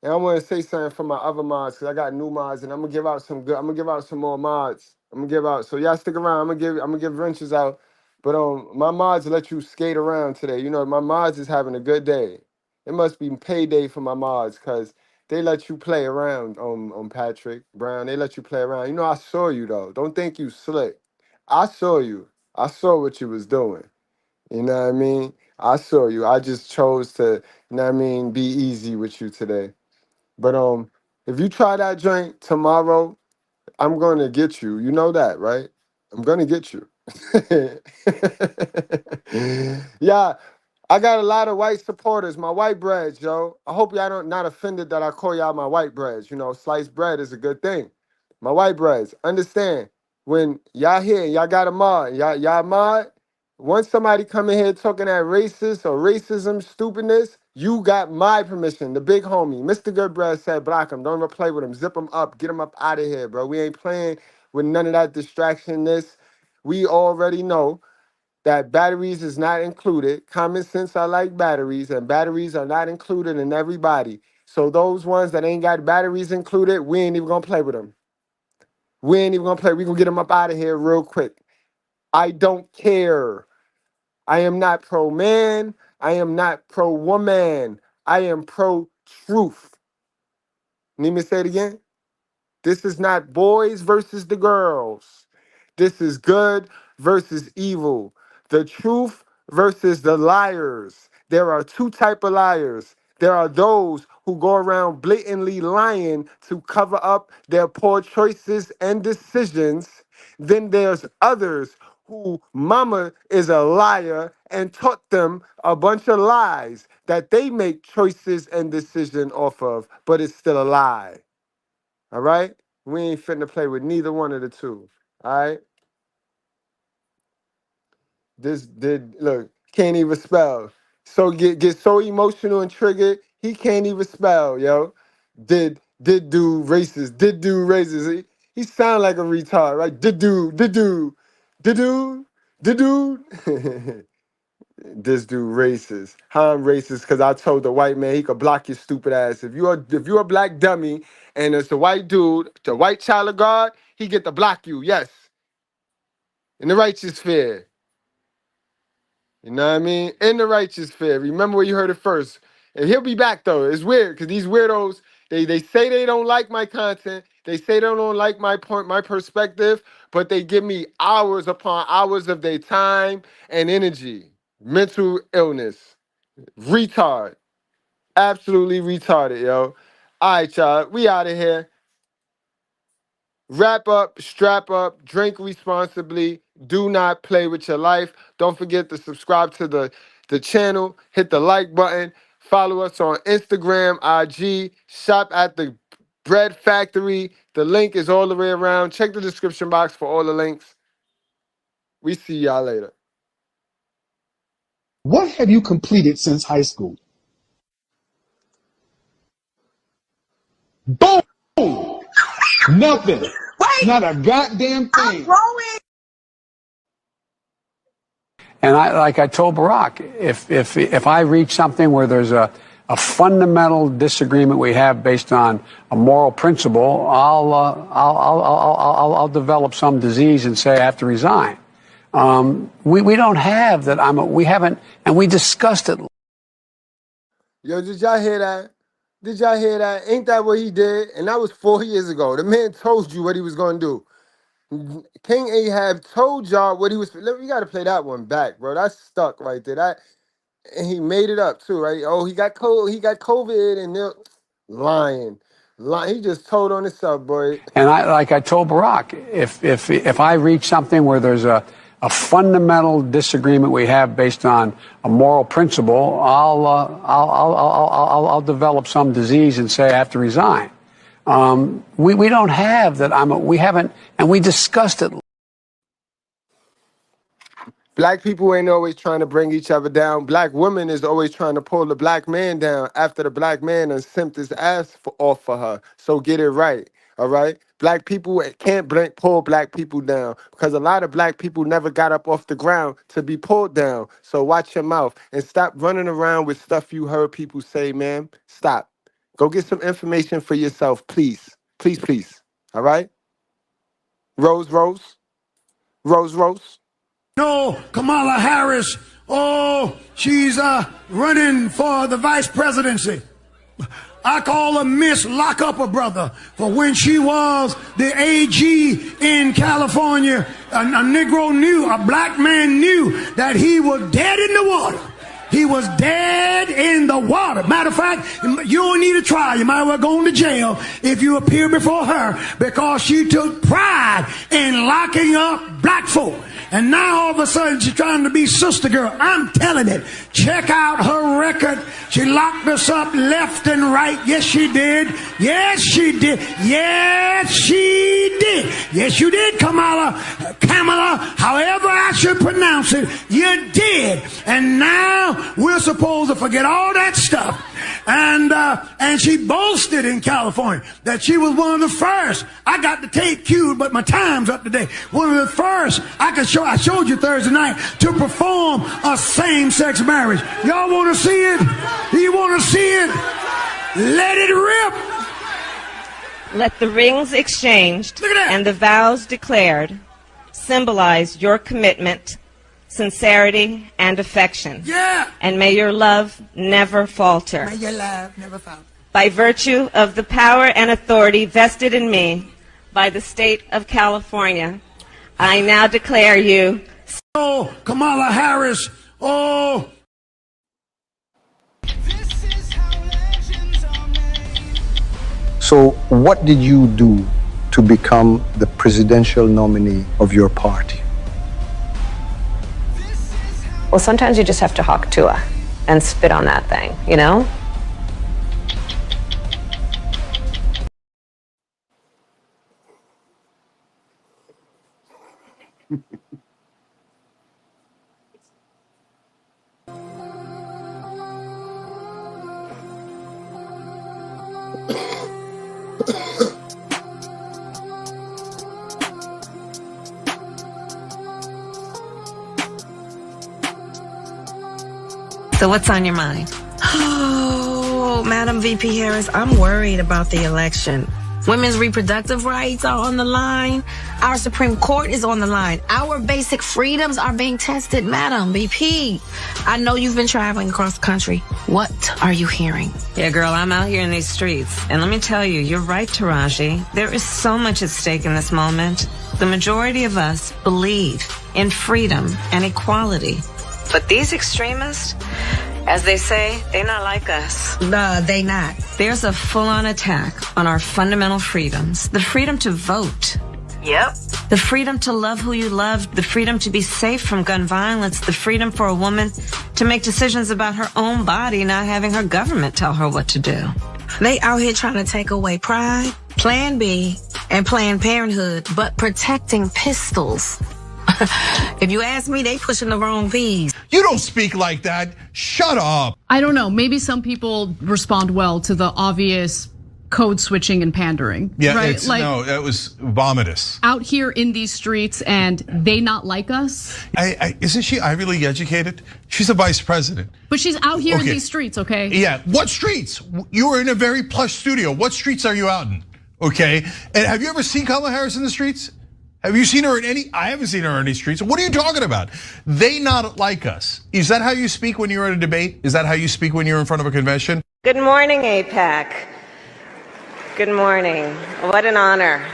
Speaker 5: And I want to say something for my other mods because I got new mods and I'm gonna give out some more mods. So y'all stick around. I'm gonna give wrenches out. But my mods let you skate around today. You know, my mods is having a good day. It must be payday for my mods because they let you play around on Patrick Brown. They let you play around. You know, I saw you though. Don't think you slick. I saw you. I saw what you was doing. You know what I mean? I saw you. I just chose to, you know what I mean, be easy with you today. But if you try that joint tomorrow, I'm going to get you. You know that, right? I'm going to get you. Yeah, I got a lot of white supporters, my white breads, yo. I hope y'all don't not offended that I call y'all my white breads. You know, sliced bread is a good thing. My white breads, understand, when y'all here, y'all got a mod, y'all mod, once somebody come in here talking that racist or racism, stupidness, you got my permission, the big homie. Mr.Goodbread said block him, don't ever play with him, zip him up, get him up out of here, bro. We ain't playing with none of that distractionness. We already know that batteries is not included. Common sense, I like batteries, and batteries are not included in everybody. So those ones that ain't got batteries included, we ain't even gonna play with them. We ain't even gonna play. We gonna get them up out of here real quick. I don't care. I am not pro-man. I am not pro-woman. I am pro-truth. Need me to say it again? This is not boys versus the girls. This is good versus evil. The truth versus the liars. There are two types of liars. There are those who go around blatantly lying to cover up their poor choices and decisions. Then there's others who mama is a liar and taught them a bunch of lies that they make choices and decision off of, but it's still a lie. All right? We ain't finna play with neither one of the two. All right? This did look, can't even spell. So get so emotional and triggered, he can't even spell, yo. Did do racist, did do racist. He sound like a retard, right? Did do. This dude racist. How I'm racist because I told the white man he could block your stupid ass. If you're a black dummy and it's a white dude, the white child of God, he get to block you. Yes. In the righteous fear. You know what I mean? In the righteous fear. Remember where you heard it first. And he'll be back though. It's weird because these weirdos, they say they don't like my content. They say they don't like my point, my perspective, but they give me hours upon hours of their time and energy. Mental illness. Retard. Absolutely retarded, yo. All right, y'all. We out of here. Wrap up, strap up, drink responsibly. Do not play with your life. Don't forget to subscribe to the channel. Hit the like button. Follow us on Instagram, IG. Shop at the Bread Factory. The link is all the way around. Check the description box for all the links. We see y'all later.
Speaker 9: What have you completed since high school? Boom! Nothing. Wait. Not a goddamn thing.
Speaker 12: And like I told Barack, if I reach something where there's a fundamental disagreement we have based on a moral principle, I'll develop some disease and say I have to resign. We don't have that. We haven't, and we discussed it.
Speaker 5: Yo, did y'all hear that? Did y'all hear that? Ain't that what he did? And that was 4 years ago. The man told you what he was going to do. King Ahab told y'all what he was. We got to play that one back, bro. That's stuck right there. And he made it up too, right? Oh, he got COVID, and they're lying. He just told on himself, boy.
Speaker 12: And like I told Barack, if I reach something where there's a fundamental disagreement we have based on a moral principle, I'll develop some disease and say I have to resign. We don't have that. We haven't, and we discussed it.
Speaker 5: Black people ain't always trying to bring each other down. Black women is always trying to pull the black man down after the black man has simped his ass off for her. So get it right, all right? Black people can't pull black people down because a lot of black people never got up off the ground to be pulled down. So watch your mouth and stop running around with stuff you heard people say, man. Stop. Go get some information for yourself, please. Please, please. All right? Rose.
Speaker 18: No, Kamala Harris, she's running for the vice presidency. I call her Miss Lock Up a Brother, for when she was the AG in California, a Negro knew, a black man knew that he was dead in the water. He was dead in the water. Matter of fact, you don't need a trial. You might well go into jail if you appear before her, because she took pride in locking up black folk. And now all of a sudden she's trying to be sister girl. I'm telling it. Check out her record. She locked us up left and right. Yes, she did. Yes, she did. Yes, she did. Yes, you did, Kamala, however I should pronounce it, you did. And now we're supposed to forget all that stuff. And she boasted in California that she was one of the first. I got the tape cued, but my time's up to date. One of the first I showed you Thursday night to perform a same-sex marriage. Y'all want to see it? You want to see it? Let it rip.
Speaker 1: Let the rings exchanged and the vows declared symbolize your commitment, sincerity, and affection.
Speaker 18: Yeah.
Speaker 1: And may your love never falter.
Speaker 18: May your love never falter.
Speaker 1: By virtue of the power and authority vested in me by the state of California, I now declare you.
Speaker 18: Oh, Kamala Harris. Oh.
Speaker 2: So what did you do to become the presidential nominee of your party?
Speaker 4: Well, sometimes you just have to hawk Tua and spit on that thing, you know?
Speaker 16: So what's on your mind? Oh, Madam VP Harris, I'm worried about the election. Women's reproductive rights are on the line. Our Supreme Court is on the line. Our basic freedoms are being tested, Madam VP. I know you've been traveling across the country. What are you hearing?
Speaker 11: Yeah, girl, I'm out here in these streets. And let me tell you, you're right, Taraji. There is so much at stake in this moment. The majority of us believe in freedom and equality. But these extremists, as they say, they're not like us.
Speaker 16: They not.
Speaker 11: There's a full-on attack on our fundamental freedoms. The freedom to vote.
Speaker 16: Yep.
Speaker 11: The freedom to love who you love. The freedom to be safe from gun violence. The freedom for a woman to make decisions about her own body, not having her government tell her what to do.
Speaker 16: They out here trying to take away Pride, Plan B, and Planned Parenthood, but protecting pistols. If you ask me, they pushing the wrong P's.
Speaker 8: You don't speak like that. Shut up.
Speaker 10: I don't know. Maybe some people respond well to the obvious code switching and pandering.
Speaker 8: Yeah,
Speaker 10: right?
Speaker 8: no, that was vomitous.
Speaker 10: Out here in these streets and they not like us.
Speaker 8: Isn't she Ivy League educated? She's a vice president.
Speaker 10: But she's out here in these streets, okay?
Speaker 8: Yeah, what streets? You were in a very plush studio. What streets are you out in? Okay, and have you ever seen Kamala Harris in the streets? Have you seen her in any? I haven't seen her in any streets. What are you talking about? They not like us. Is that how you speak when you're at a debate? Is that how you speak when you're in front of a convention?
Speaker 1: Good morning, AIPAC. Good morning. What an honor.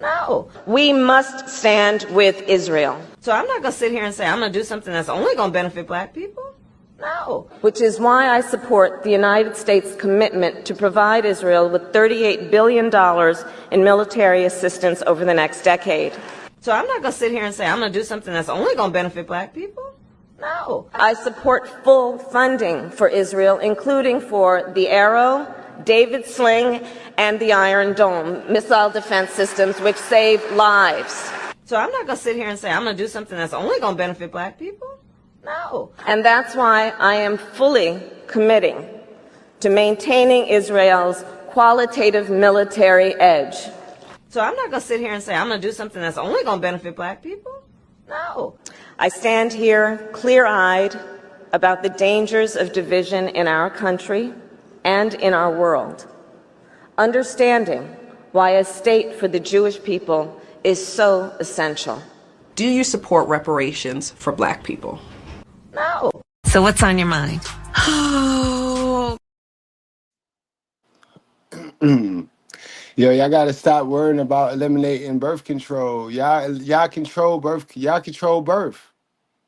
Speaker 1: No, we must stand with Israel. So I'm not gonna sit here and say I'm gonna do something that's only gonna benefit black people. No, which is why I support the United States commitment to provide Israel with $38 billion in military assistance over the next decade. So I'm not gonna sit here and say I'm gonna do something that's only gonna benefit black people. No, I support full funding for Israel, including for the Arrow, David Sling, and the Iron Dome missile defense systems, which save lives. So I'm not gonna sit here and say I'm gonna do something that's only gonna benefit black people. No. And that's why I am fully committing to maintaining Israel's qualitative military edge. So I'm not gonna sit here and say I'm gonna do something that's only gonna benefit black people. No. I stand here clear-eyed about the dangers of division in our country and in our world, understanding why a state for the Jewish people is so essential.
Speaker 11: Do you support reparations for black people?
Speaker 1: No.
Speaker 16: So what's on your mind? Oh.
Speaker 5: Yo, y'all gotta stop worrying about eliminating birth control. Y'all control birth. Y'all control birth.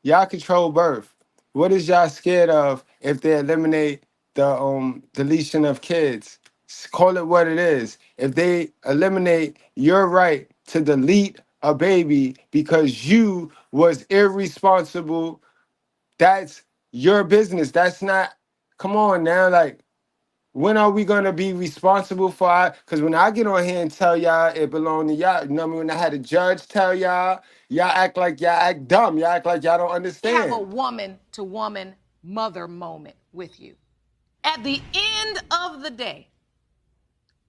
Speaker 5: Y'all control birth. What is y'all scared of if they eliminate the deletion of kids? Call it what it is. If they eliminate your right to delete a baby because you was irresponsible, that's your business. That's not, come on now, like, when are we gonna be responsible for our, because when I get on here and tell y'all it belong to y'all, you know what I mean? When I had a judge tell y'all, y'all act like y'all act dumb. Y'all act like y'all don't understand.
Speaker 13: Have a woman-to-woman mother moment with you. At the end of the day,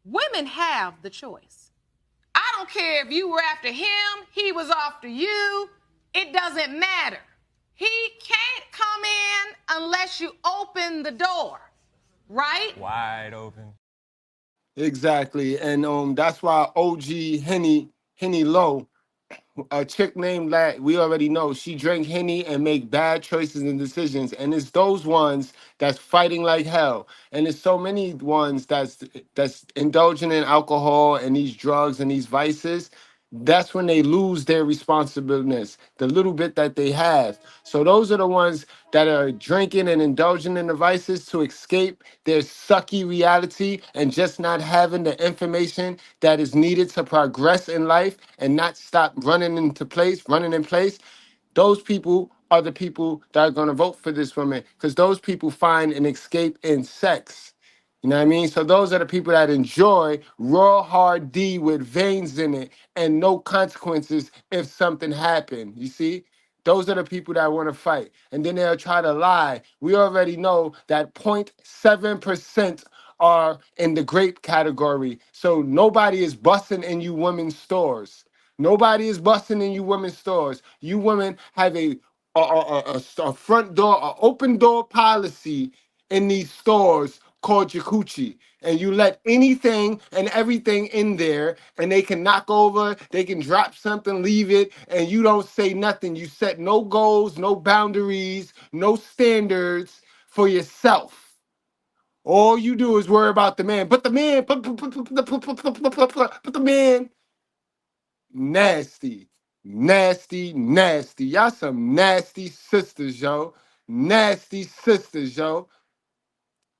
Speaker 13: women have the choice. I don't care if you were after him, he was after you, it doesn't matter. He can't come in unless you open the door, right?
Speaker 14: Wide open.
Speaker 5: Exactly. And that's why OG Henny Low, a chick named we already know she drink Henny and make bad choices and decisions, and it's those ones that's fighting like hell, and there's so many ones that's indulging in alcohol and these drugs and these vices. That's when they lose their responsibility, the little bit that they have. So those are the ones that are drinking and indulging in the vices to escape their sucky reality and just not having the information that is needed to progress in life and not stop running in place. Those people are the people that are going to vote for this woman, because those people find an escape in sex. You know what I mean? So those are the people that enjoy raw hard D with veins in it and no consequences if something happened. You see? Those are the people that want to fight. And then they'll try to lie. We already know that 0.7% are in the grape category. So nobody is busting in you women's stores. Nobody is busting in you women's stores. You women have a front door, an open door policy in these stores called Jacuzzi, and you let anything and everything in there, and they can knock over, they can drop something, leave it, and you don't say nothing. You set no goals, no boundaries, no standards for yourself. All you do is worry about the man. But the man, but the man, nasty, nasty, nasty. Y'all some nasty sisters, yo. Nasty sisters, yo.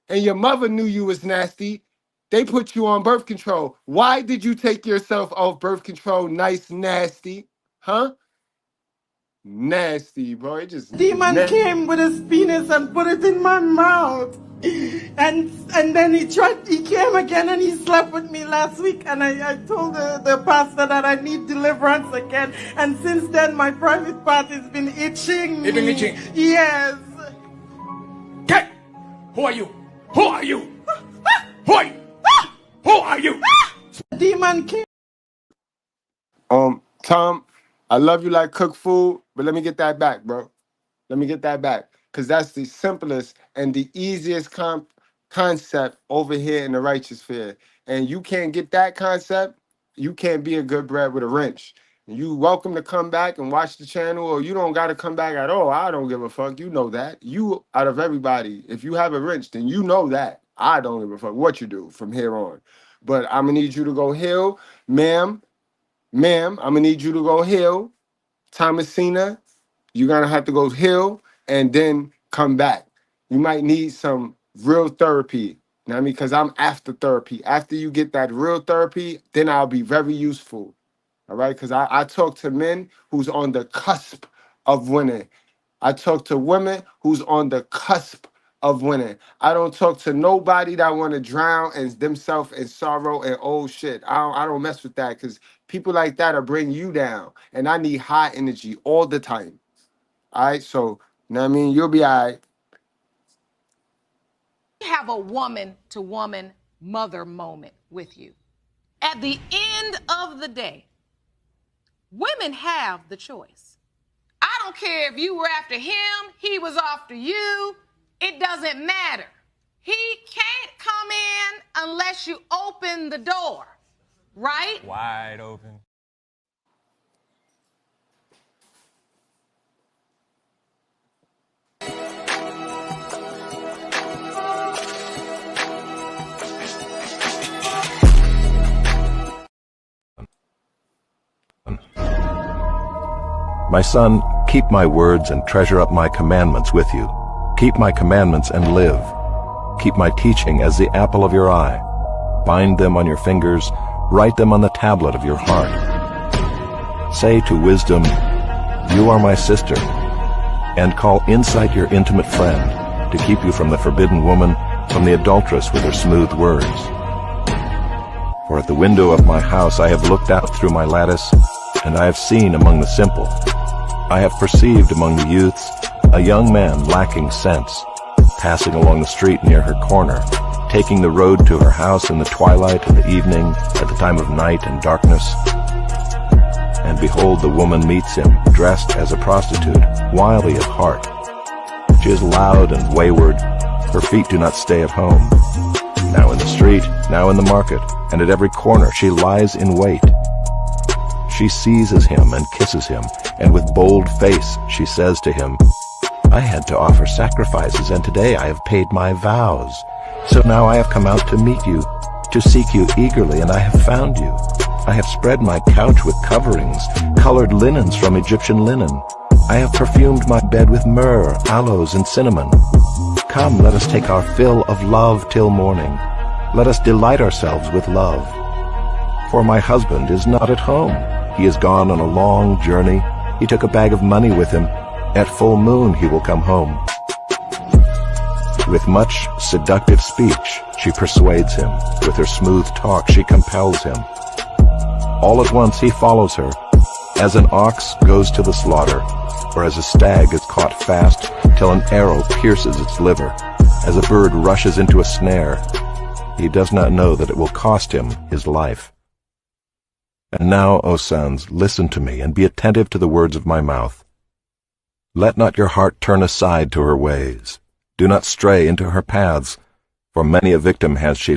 Speaker 5: And your mother knew you was nasty. They put you on birth control. Why did you take yourself off birth control? Nice, nasty. Huh? Nasty, bro. It just
Speaker 15: Demon came with his penis and put it in my mouth. And then he came again and he slept with me last week, and I told the pastor that I need deliverance again. And since then my private part has been itching.
Speaker 9: It's been itching?
Speaker 15: Yes.
Speaker 9: Okay. Who are you? Who are you? Who are you? Who are you?
Speaker 15: Demon came.
Speaker 5: Tom, I love you like cook food, but let me get that back, bro. Let me get that back. Because that's the simplest and the easiest concept over here in the righteous sphere. And you can't get that concept, you can't be a good bread with a wrench. You welcome to come back and watch the channel, or you don't got to come back at all. I don't give a fuck. You know that. You, out of everybody, if you have a wrench, then you know that. I don't give a fuck what you do from here on. But I'm going to need you to go heal. Ma'am, I'm going to need you to go heal. Thomasina, you're going to have to go heal and then come back. You might need some real therapy. You know what I mean? Because I'm after therapy. After you get that real therapy, then I'll be very useful. All right, because I talk to men who's on the cusp of winning. I talk to women who's on the cusp of winning. I don't talk to nobody that want to drown and themselves in sorrow and old shit. I don't mess with that, because people like that will bring you down. And I need high energy all the time. All right, so, you know what I mean? You'll be all right.
Speaker 13: Have a woman-to-woman mother moment with you. At the end of the day, women have the choice. I don't care if you were after him, he was after you, it doesn't matter. He can't come in unless you open the door, right?
Speaker 14: Wide open.
Speaker 7: My son, keep my words and treasure up my commandments with you. Keep my commandments and live. Keep my teaching as the apple of your eye. Bind them on your fingers, write them on the tablet of your heart. Say to wisdom, you are my sister, and call insight your intimate friend, to keep you from the forbidden woman, from the adulteress with her smooth words. For at the window of my house I have looked out through my lattice, and I have seen among the simple. I have perceived among the youths a young man lacking sense, passing along the street near her corner, taking the road to her house in the twilight, in the evening, at the time of night and darkness. And behold, the woman meets him, dressed as a prostitute, wily of heart. She is loud and wayward. Her feet do not stay at home. Now in the street, now in the market, and at every corner she lies in wait. She seizes him and kisses him, and with bold face she says to him, I had to offer sacrifices, and today I have paid my vows. So now I have come out to meet you, to seek you eagerly, and I have found you. I have spread my couch with coverings, colored linens from Egyptian linen. I have perfumed my bed with myrrh, aloes, and cinnamon. Come, let us take our fill of love till morning. Let us delight ourselves with love. For my husband is not at home. He is gone on a long journey. He took a bag of money with him. At full moon he will come home. With much seductive speech she persuades him. With her smooth talk she compels him. All at once he follows her, as an ox goes to the slaughter, or as a stag is caught fast till an arrow pierces its liver, as a bird rushes into a snare. He does not know that it will cost him his life. And now, O sons, listen to me, and be attentive to the words of my mouth. Let not your heart turn aside to her ways. Do not stray into her paths, for many a victim has she